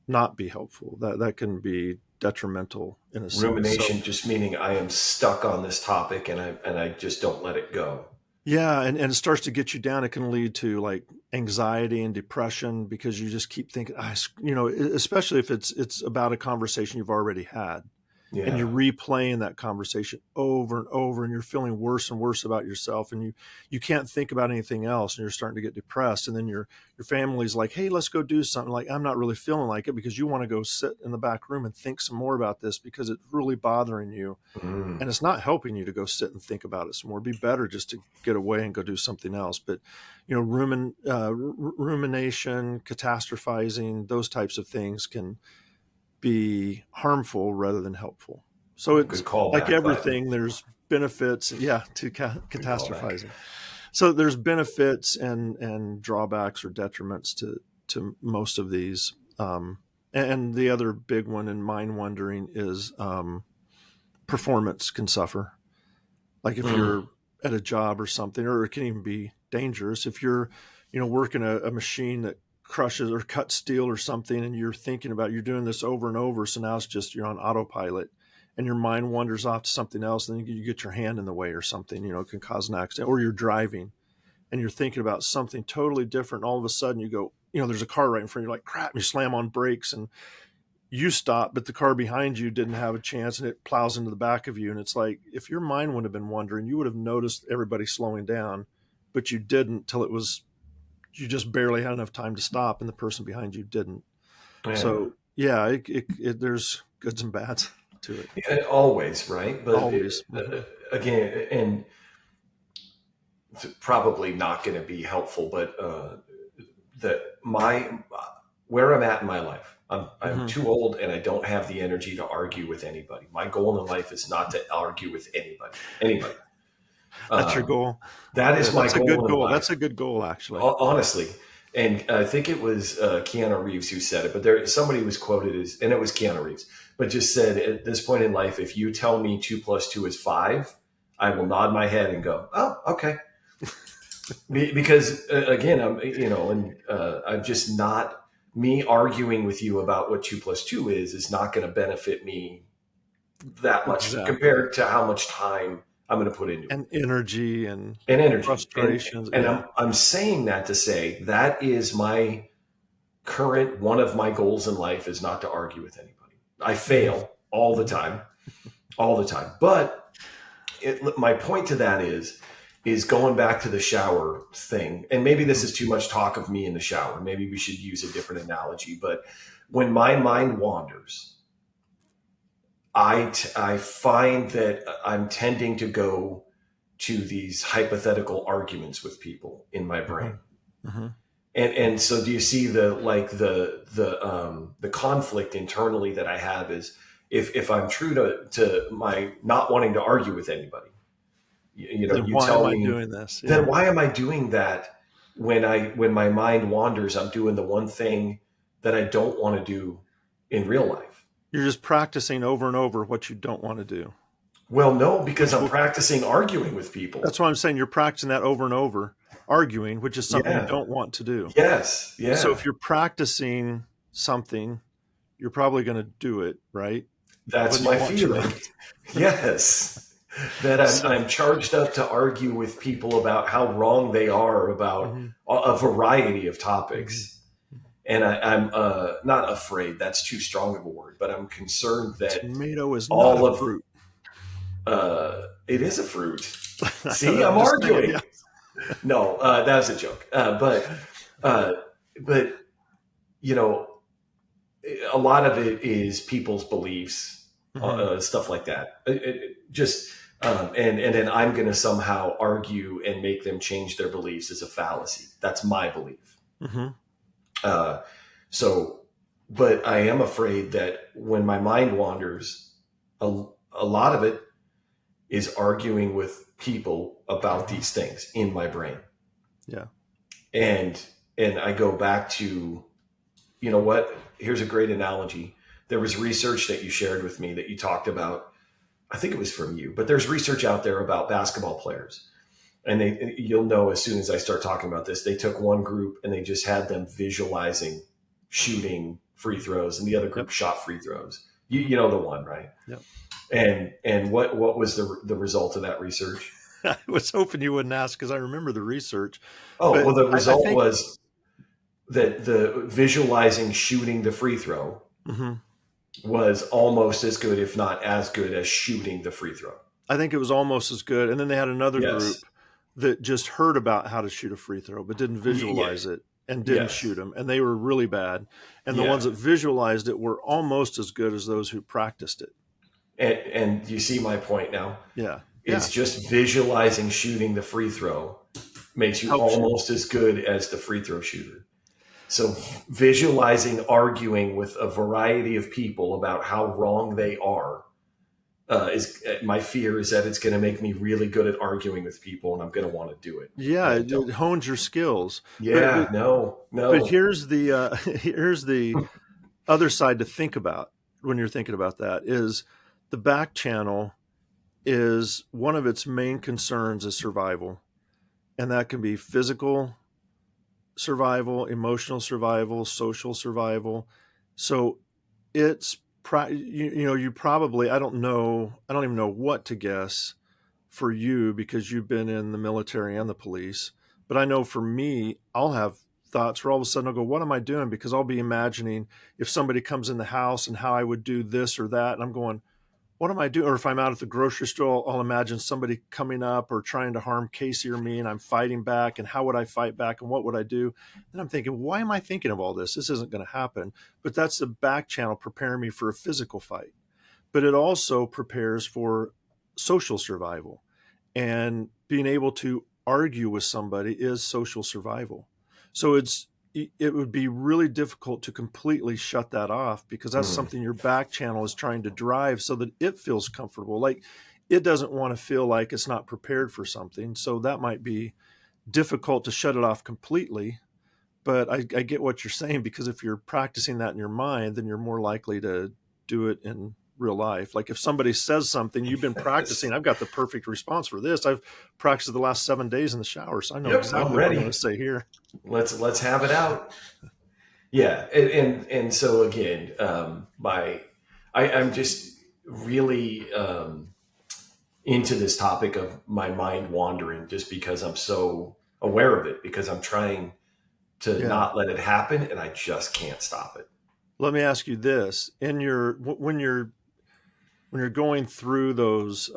not be helpful. That can be detrimental in a sense. So Rumination just meaning I am stuck on this topic and I just don't let it go. yeah, and it starts to get you down. It can lead to like anxiety and depression because you just keep thinking, especially if it's about a conversation you've already had. And Yeah. you're replaying that conversation over and over, and you're feeling worse and worse about yourself, and you can't think about anything else, and you're starting to get depressed. And then your family's like, hey, let's go do something. Like, I'm not really feeling like it, because you want to go sit in the back room and think some more about this because it's really bothering you, Mm. and it's not helping you to go sit and think about it some more. It'd be better just to get away and go do something else. But rumination, catastrophizing, those types of things can be harmful rather than helpful. So Good it's like callback, Glenn. everything, there's benefits, yeah, to Good callback. catastrophizing. So there's benefits and drawbacks or detriments to most of these. And the other big one in mind wandering is performance can suffer. Like if Mm. you're at a job or something, or it can even be dangerous if you're, working a machine that crushes or cuts steel or something, and you're thinking about you're doing this over and over. So now it's just you're on autopilot, and your mind wanders off to something else. And then you get your hand in the way or something. It can cause an accident. Or you're driving and you're thinking about something totally different. And all of a sudden you go, there's a car right in front of you. Like crap, and you slam on brakes and you stop, but the car behind you didn't have a chance, and it plows into the back of you. And it's like, if your mind would have been wandering, you would have noticed everybody slowing down, but you didn't till you just barely had enough time to stop, and the person behind you didn't. Yeah. So yeah, there's goods and bads to it. Yeah, always, right? But Always. Hmm. again, and it's probably not going to be helpful, but that my where I'm at in my life, I'm Hmm. too old and I don't have the energy to argue with anybody. My goal in life is not to argue with anybody. Anybody. That's your Um, goal. that Yeah, is my that's a good goal in goal. That's life, a good goal, actually. honestly. And I think it was Keanu Reeves who said it, but somebody was quoted as, and it was Keanu Reeves, but just said at this point in life, if you tell me 2 + 2 is 5, I will nod my head and go, oh, okay. Because again, I'm just not, me arguing with you about what 2 + 2 is not going to benefit me that much Exactly. compared to how much time I'm going to put into it And energy and and energy. And frustrations. and Yeah. I'm saying that to say that is my current, one of my goals in life is not to argue with anybody. I Hmm. fail all the time, all the time. But my point to that is going back to the shower thing. And maybe this is too much talk of me in the shower. Maybe we should use a different analogy. But when my mind wanders, I find that I'm tending to go to these hypothetical arguments with people in my Hmm. brain. Hmm. And so do you see the conflict internally that I have is if I'm true to my not wanting to argue with anybody, Then you why am tell I me, doing this? then Yeah. why am I doing that when my mind wanders? I'm doing the one thing that I don't want to do in real life. You're just practicing over and over what you don't want to do, Well, no, because which I'm will, practicing arguing with people. that's why I'm saying you're practicing that over and over, arguing, which is something you Yeah. don't want to do. Yes. So Yeah. if you're practicing something, you're probably going to do it, right? That's Whether you my want to or feeling. not. Yes. that So, I'm charged up to argue with people about how wrong they are about mhm, a variety of mhm. topics. And I'm not afraid, that's too strong of a word, but I'm concerned that Tomato is not a all of fruit. it is a fruit. See, I'm I'm just saying, arguing. yeah. No, that was a joke. Uh, but you know, a lot of it is people's beliefs, Hmm. stuff like that. Just and then I'm going to somehow argue and make them change their beliefs is a fallacy. That's my belief. Hmm. Uh, so, but I am afraid that when my mind wanders, a lot of it is arguing with people about Hmm. these things in my brain, Yeah. and I go back to, you know what? Here's a great analogy. There was research that you shared with me that you talked about. I think it was from you, but there's research out there about basketball players. And you'll know as soon as I start talking about this, they took one group and they just had them visualizing shooting free throws, and the other Yep. group shot free throws. Hmm. You know the one, right? Yep. And what was the result of that research? I was hoping you wouldn't ask because I remember the research, Oh, but well, the I result think. was that the visualizing shooting the free throw Mhm. was almost as good, if not as good, as shooting the free throw. I think it was almost as good. And then they had another Yes. group that just heard about how to shoot a free throw, but didn't Yeah. visualize it and didn't Yes. shoot them. And they were really bad. And the ones Yeah. that visualized it were almost as good as those who practiced it. And you see my point now. Yeah. It's Yeah. just visualizing shooting the free throw makes you Helps you. almost as good as the free throw shooter. So visualizing arguing with a variety of people about how wrong they are is my fear is that it's going to make me really good at arguing with people, and I'm going to want to do it, Yeah. and I It don't. hones your skills. But, Yeah, but, no, but no. here's here's the other side to think about when you're thinking about that is the back channel is one of its main concerns is survival. And that can be physical survival, emotional survival, social survival. So it's you probably I don't even know what to guess for you because you've been in the military and the police. But I know for me, I'll have thoughts where all of a sudden I'll go, what am I doing? Because I'll be imagining if somebody comes in the house and how I would do this or that. And I'm going, what am I doing? Or if I'm out at the grocery store, I'll imagine somebody coming up or trying to harm Casey or me, and I'm fighting back. And how would I fight back? And what would I do? And I'm thinking, why am I thinking of all this? This isn't going to happen. But that's the back channel preparing me for a physical fight. But it also prepares for social survival. And being able to argue with somebody is social survival. So it would be really difficult to completely shut that off because that's Mm. something your back channel is trying to drive so that it feels comfortable. Like it doesn't want to feel like it's not prepared for something. So that might be difficult to shut it off completely. But I get what you're saying because if you're practicing that in your mind, then you're more likely to do it in real life. Like if somebody says something, you've been practicing. I've got the perfect response for this. I've practiced the last 7 days in the shower, so I know Yep, I'm exactly what I'm going ready. to say here. Let's have it out. Yeah, and so again, I'm just really into this topic of my mind wandering, just because I'm so aware of it, because I'm trying to Yeah. not let it happen, and I just can't stop it. Let me ask you this: in your when you're going through those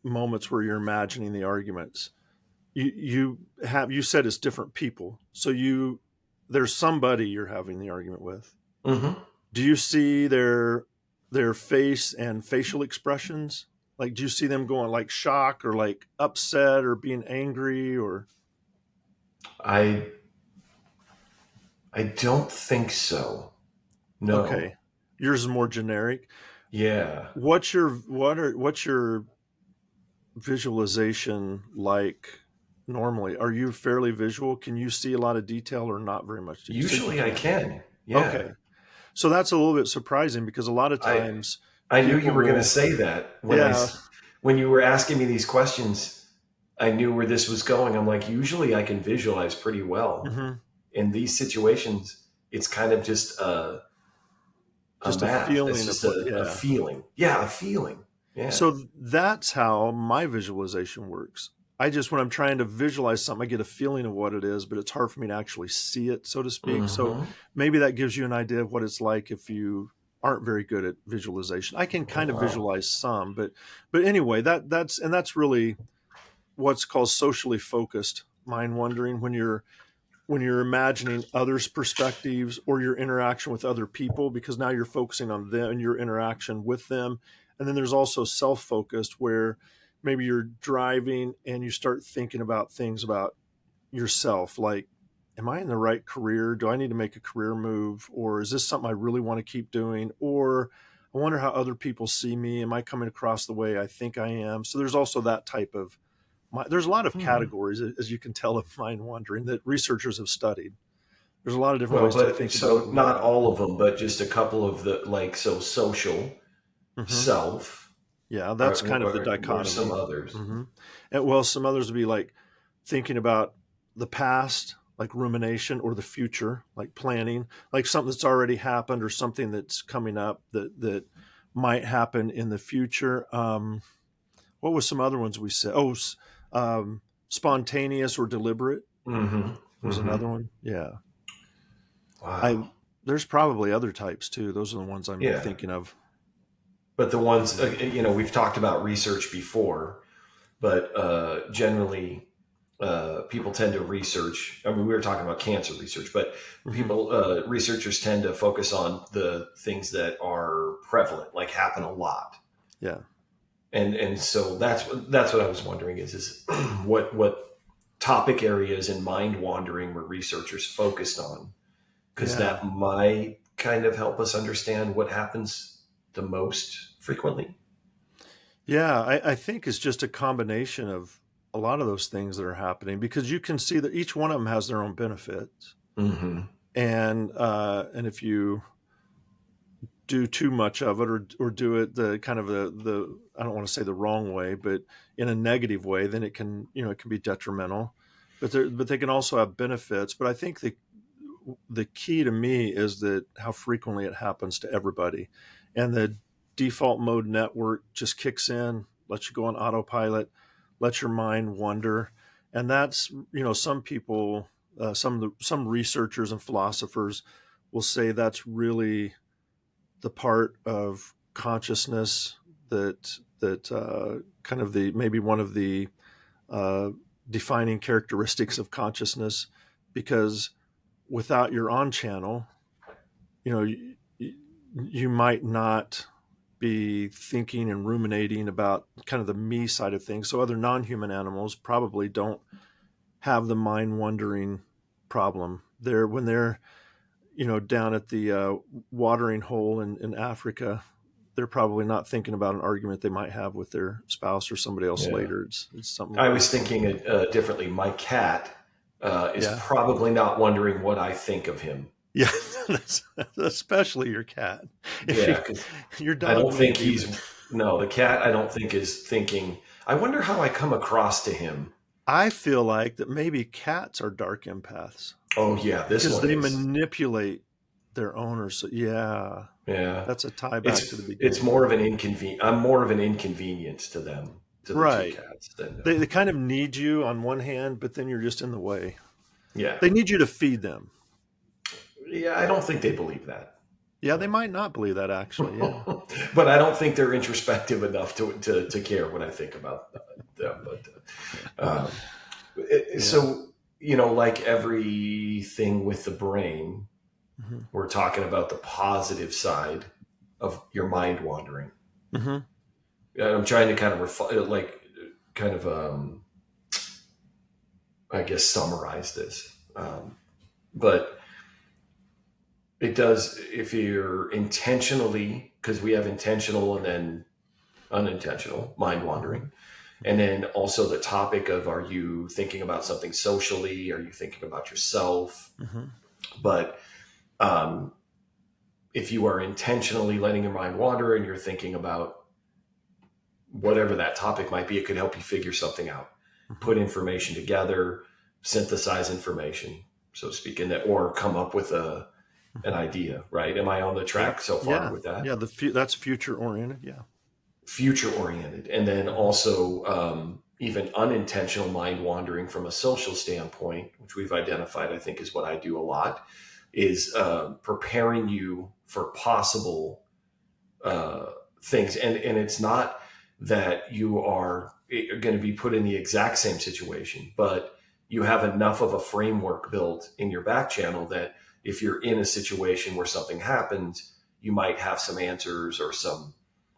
moments where you're imagining the arguments, you said it's different people, so there's somebody you're having the argument with. Hmm. Do you see their face and facial expressions? Like, do you see them going like shock or like upset or being angry or I I don't think so. No. okay? Yours is more generic. Yeah. What's your visualization like normally? Are you fairly visual? Can you see a lot of detail or not very much? You said you Usually I can. can. Yeah. Okay. So that's a little bit surprising because a lot of I times I knew you people were going to will, say that yeah. when you were asking me these questions. I knew where this was going. I'm like, usually I can visualize pretty well. Hmm. In these situations, it's kind of just a Just a math. It's feeling of just what, a yeah. feeling. Yeah, a feeling. Yeah. So that's how my visualization works. When I'm trying to visualize something, I get a feeling of what it is, but it's hard for me to actually see it, so to speak. So Hmm. maybe that gives you an idea of what it's like if you aren't very good at visualization. I can Oh, kind of wow. visualize some, but anyway, that's really what's called socially focused mind wandering, when you're imagining others' perspectives or your interaction with other people, because now you're focusing on them and your interaction with them. And then there's also self-focused, where maybe you're driving and you start thinking about things about yourself, like, am I in the right career? Do I need to make a career move? Or is this something I really want to keep doing? Or I wonder how other people see me. Am I coming across the way I think I am? So there's also that type of there's a lot of Hmm. categories, as you can tell, of mind wandering that researchers have studied. There's a lot of different Well, ways to but think about so and look not at it. all of them, but just a couple of the, like, so social, Hmm. self, Yeah, that's kind of the or some dichotomy. others. Hmm. And well, some others would be like thinking about the past, like rumination, or the future, like planning, like something that's already happened or something that's coming up that might happen in the future. What was some other ones we said? Um, spontaneous or deliberate Hmm. was Hmm. another one. Yeah. I Wow. There's probably other types too. Those are the ones I'm Yeah. thinking of. But the ones, we've talked about research before, but generally, people tend to research. I mean, we were talking about cancer research, but Hmm. researchers tend to focus on the things that are prevalent, like happen a lot. Yeah. And so that's what I was wondering is what topic areas in mind wandering were researchers focused on, because Yeah. that might kind of help us understand what happens the most frequently. Yeah. I think it's just a combination of a lot of those things that are happening, because you can see that each one of them has their own benefits. Hmm. And if you do too much of it, or do it the kind of the I don't want to say the wrong way, but in a negative way, then it can be detrimental. But they can also have benefits. But I think the key to me is that how frequently it happens to everybody, and the default mode network just kicks in, lets you go on autopilot, lets your mind wander. And that's, some people, some researchers and philosophers will say that's really the part of consciousness that kind of the maybe one of the uh, defining characteristics of consciousness, because without your on channel, you know, you might not be thinking and ruminating about kind of the me side of things. So other non-human animals probably don't have the mind wandering problem. When they're down at the watering hole in Africa, they're probably not thinking about an argument they might have with their spouse or somebody else Yeah. later. It's something I was that's going thinking on. differently. My cat is Yeah. probably not wondering what I think of him. Yeah. Especially your cat. If Yeah, because your I dog don't may think be, but no, the cat I don't think is thinking, I wonder how I come across to him. I feel like that maybe cats are dark empaths Oh, yeah, this because one they is. manipulate their owners. So yeah, Yeah. that's a tie back to the It's beginning. more of an inconvenience. I'm more of an inconvenience to them, to the two Right. cats, than They kind of need you on one hand, but then you're just in the way. yeah. They need you to feed them. Yeah, I don't think they believe that. Yeah, they So. might not believe that actually. Yeah. But I don't think they're introspective enough to care what I think about them. Yeah. So, like everything with the brain, Hmm. we're talking about the positive side of your mind wandering. Hmm. And I'm trying to kind of kind of, I guess, summarize this. But it does, if you're intentionally, because we have intentional and then unintentional mind Hmm. wandering. And Hmm. then also the topic of, are you thinking about something socially? Are you thinking about yourself? Hmm. But um, if you are intentionally letting your mind wander and you're thinking about whatever that topic might be, it could help you figure something out, Hmm. put information together, synthesize information, so to speak, and that, or come up with an Hmm. idea. Right? Am I on the Yep. track so far Yeah. with that? Yeah. That's future oriented. Yeah. future oriented. And then also even unintentional mind wandering from a social standpoint, which we've identified, I think is what I do a lot, is preparing you for possible uh, things. And it's not that you are going to be put in the exact same situation, but you have enough of a framework built in your back channel that if you're in a situation where something happens, you might have some answers or some,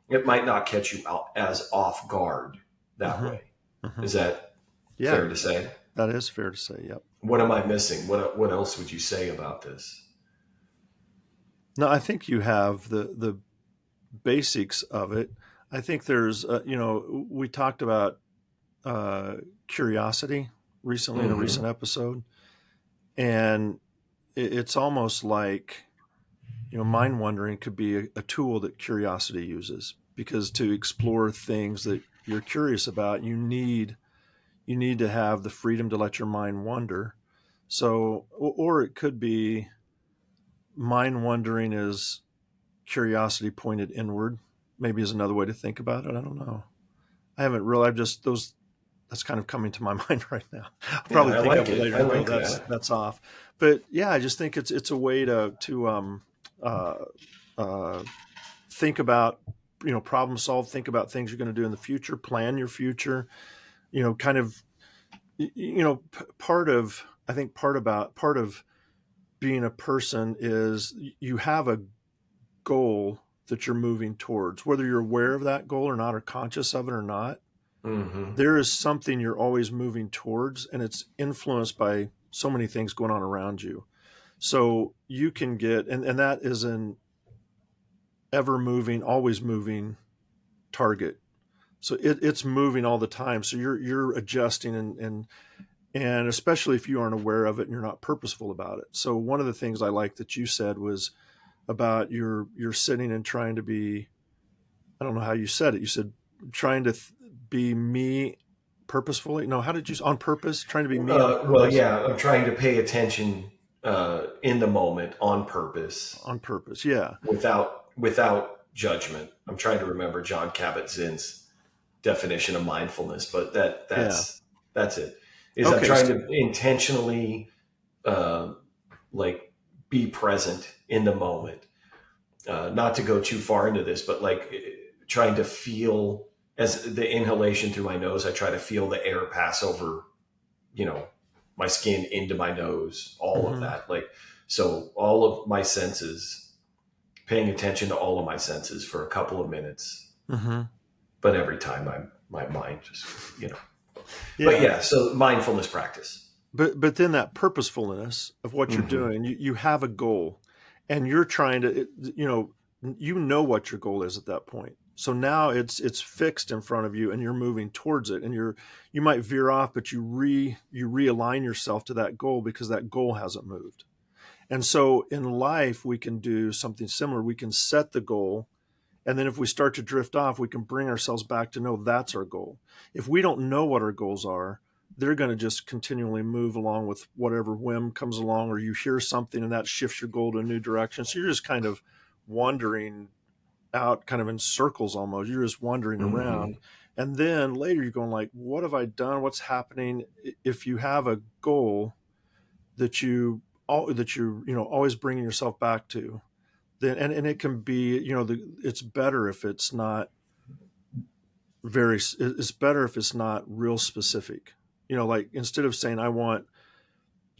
it might not catch you out as off guard that Hmm. way. Hmm. Is that Yeah, fair to say? that is fair to say. Yep. What am I missing? What else would you say about this? No, I think you have the basics of it. I think there's, we talked about uh, curiosity recently in a Mm-hmm. recent episode, and it's almost like, mind wandering could be a tool that curiosity uses, because to explore things that you're curious about, you need to have the freedom to let your mind wander. So, or it could be mind wandering is curiosity pointed inward. Maybe is another way to think about it. I don't know. I haven't really. I've just those. That's kind of coming to my mind right now. I'll Yeah, probably I think of like it it. later I and go, like that. that's off. But yeah, I just think it's a way to uh, uh, think about, problem solve, think about things you're going to do in the future, plan your future. Kind of, part of, I think part of being a person is you have a goal that you're moving towards, whether you're aware of that goal or not, or conscious of it or not. Mm-hmm. There is something you're always moving towards, and it's influenced by so many things going on around you. So you can get, and that is an ever moving, always moving target. So it's moving all the time. So you're adjusting, and especially if you aren't aware of it and you're not purposeful about it. So one of the things I like that you said was about you're sitting and trying to be, I don't know how you said it. You said trying to be me purposefully. No, how did you, on purpose? Trying to be me on Well, purpose. yeah, I'm trying to pay attention in the moment on purpose On purpose. Yeah. without judgment. I'm trying to remember John Kabat-Zinn's definition of mindfulness, but Yeah. that's it. Is I'm Okay. trying to intentionally uh, like be present in the moment. Not to go too far into this, but like trying to feel as the inhalation through my nose, I try to feel the air pass over, you know, my skin into my nose, all of Mm-hmm. that. Like, so all of my senses, paying attention to all of my senses for a couple of minutes, Mm-hmm. but every time my mind just, but Yeah. yeah, so mindfulness practice. But then that purposefulness of what you're Mm-hmm. doing, you have a goal, and you're trying to, you know what your goal is at that point. So now it's fixed in front of you, and you're moving towards it, and you might veer off, but you realign yourself to that goal because that goal hasn't moved. And so in life, we can do something similar. We can set the goal, and then if we start to drift off, we can bring ourselves back to know that's our goal. If we don't know what our goals are, they're going to just continually move along with whatever whim comes along, or you hear something and that shifts your goal to a new direction. So you're just kind of wandering out, kind of in circles almost. You're just wandering Mm-hmm. around. And then later you're going like, what have I done? What's happening? If you have a goal that you're always bringing yourself back to, then and it can be, it's better if it's not it's better if it's not real specific. Like instead of saying I want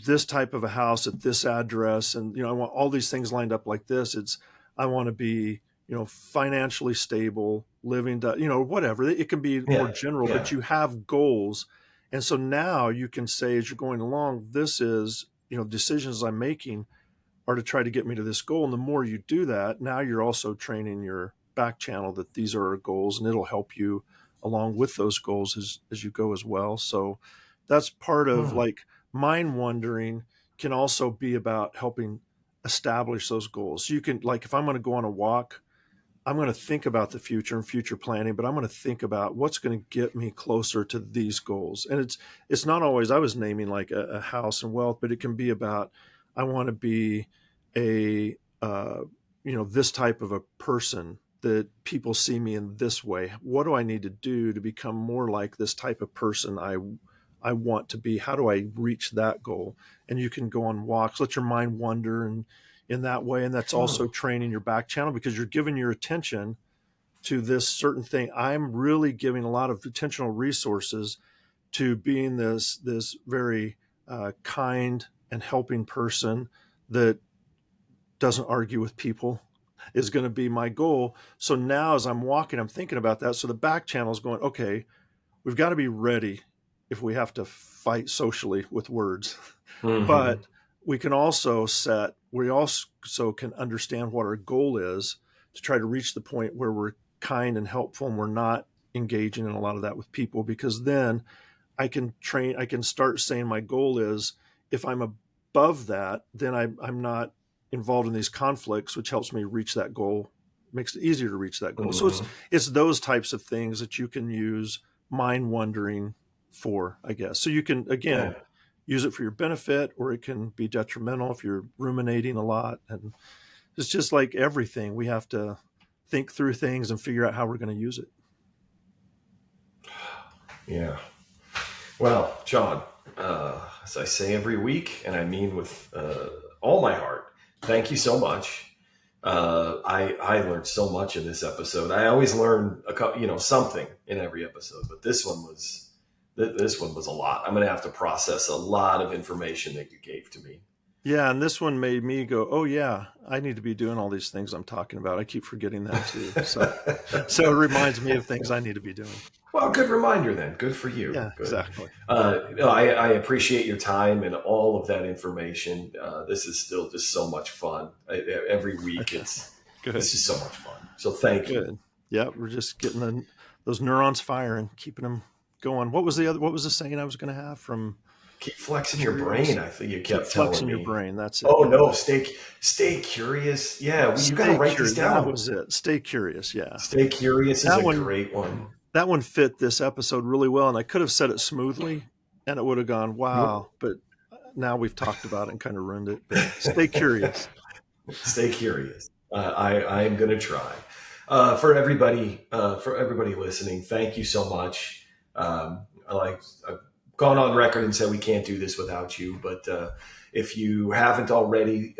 this type of a house at this address, and I want all these things lined up like this, it's I want to be, financially stable, living to, whatever. It can be more Yeah. general, but Yeah. you have goals. And so now you can say, as you're going along, this is, decisions I'm making are to try to get me to this goal. And the more you do that, now you're also training your back channel that these are our goals, and it'll help you along with those goals as you go as well. So that's part of, Hmm. like, mind wandering can also be about helping establish those goals. So you can, like, if I'm going to go on a walk, I'm going to think about the future and future planning, but I'm going to think about what's going to get me closer to these goals. And it's not always, I was naming like a house and wealth, but it can be about, I want to be a, this type of a person that people see me in this way. What do I need to do to become more like this type of person I want to be? How do I reach that goal? And you can go on walks, let your mind wander and in that way. And that's also training your back channel, because you're giving your attention to this certain thing. I'm really giving a lot of attentional resources to being this very kind and helping person that doesn't argue with people is going to be my goal. So now as I'm walking, I'm thinking about that. So the back channel is going, okay, we've got to be ready if we have to fight socially with words. Mm-hmm. But we can also we also can understand what our goal is to try to reach the point where we're kind and helpful and we're not engaging in a lot of that with people, because then I can start saying my goal is, if I'm above that, then I'm not involved in these conflicts, which helps me reach that goal, makes it easier to reach that goal. Mm-hmm. So it's those types of things that you can use mind wandering for, I guess. So you can, again, use it for your benefit, or it can be detrimental if you're ruminating a lot. And it's just like everything. We have to think through things and figure out how we're going to use it. Yeah. Well, John, as I say every week, and I mean with all my heart, thank you so much. I learned so much in this episode. I always learn something in every episode, but this one was a lot. I'm going to have to process a lot of information that you gave to me. Yeah, and this one made me go, oh yeah, I need to be doing all these things I'm talking about. I keep forgetting that too. So it reminds me of things I need to be doing. Well, good reminder then. Good for you. Yeah, Good. exactly. I appreciate your time and all of that information. This is still just so much fun. Every week this is so much fun. So thank you. Yeah, we're just getting those neurons firing, keeping them going. What was the saying I was going to have from? Keep flexing your brain. I think you kept telling me. Flexing your brain. That's it. Oh no, stay curious. Yeah, you got to write this down. That was it. Stay curious. Yeah. Stay curious is a great one. That one fit this episode really well, and I could have said it smoothly, and it would have gone wow. But now we've talked about it and kind of ruined it. But stay curious. Stay curious. I am going to try. For everybody listening, thank you so much. I've gone on record and said we can't do this without you, but if you haven't already,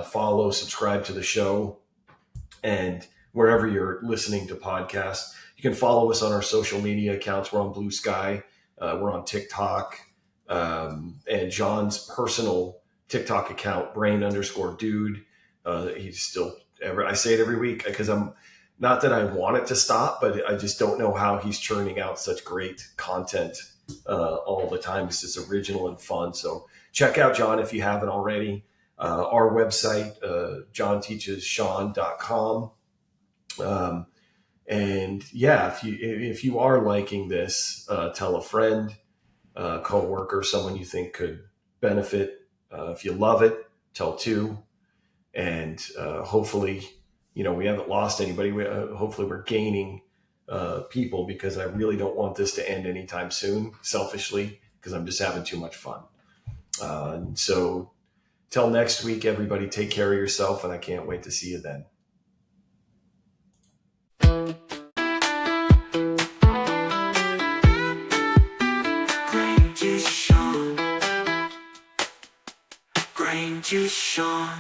follow, subscribe to the show, and wherever you're listening to podcasts, you can follow us on our social media accounts. We're on Blue Sky, we're on TikTok, and John's personal TikTok account, brain_dude. He's still I say it every week because I'm not that I want it to stop, but I just don't know how he's churning out such great content all the time. It's just original and fun. So check out John if you haven't already. Our website, johnteachessean.com. And yeah, if you are liking this, tell a friend, coworker, someone you think could benefit. If you love it, tell two. And hopefully, we haven't lost anybody. Hopefully we're gaining people, because I really don't want this to end anytime soon, selfishly, because I'm just having too much fun. So till next week, everybody, take care of yourself, and I can't wait to see you then. Brain Juice Sean.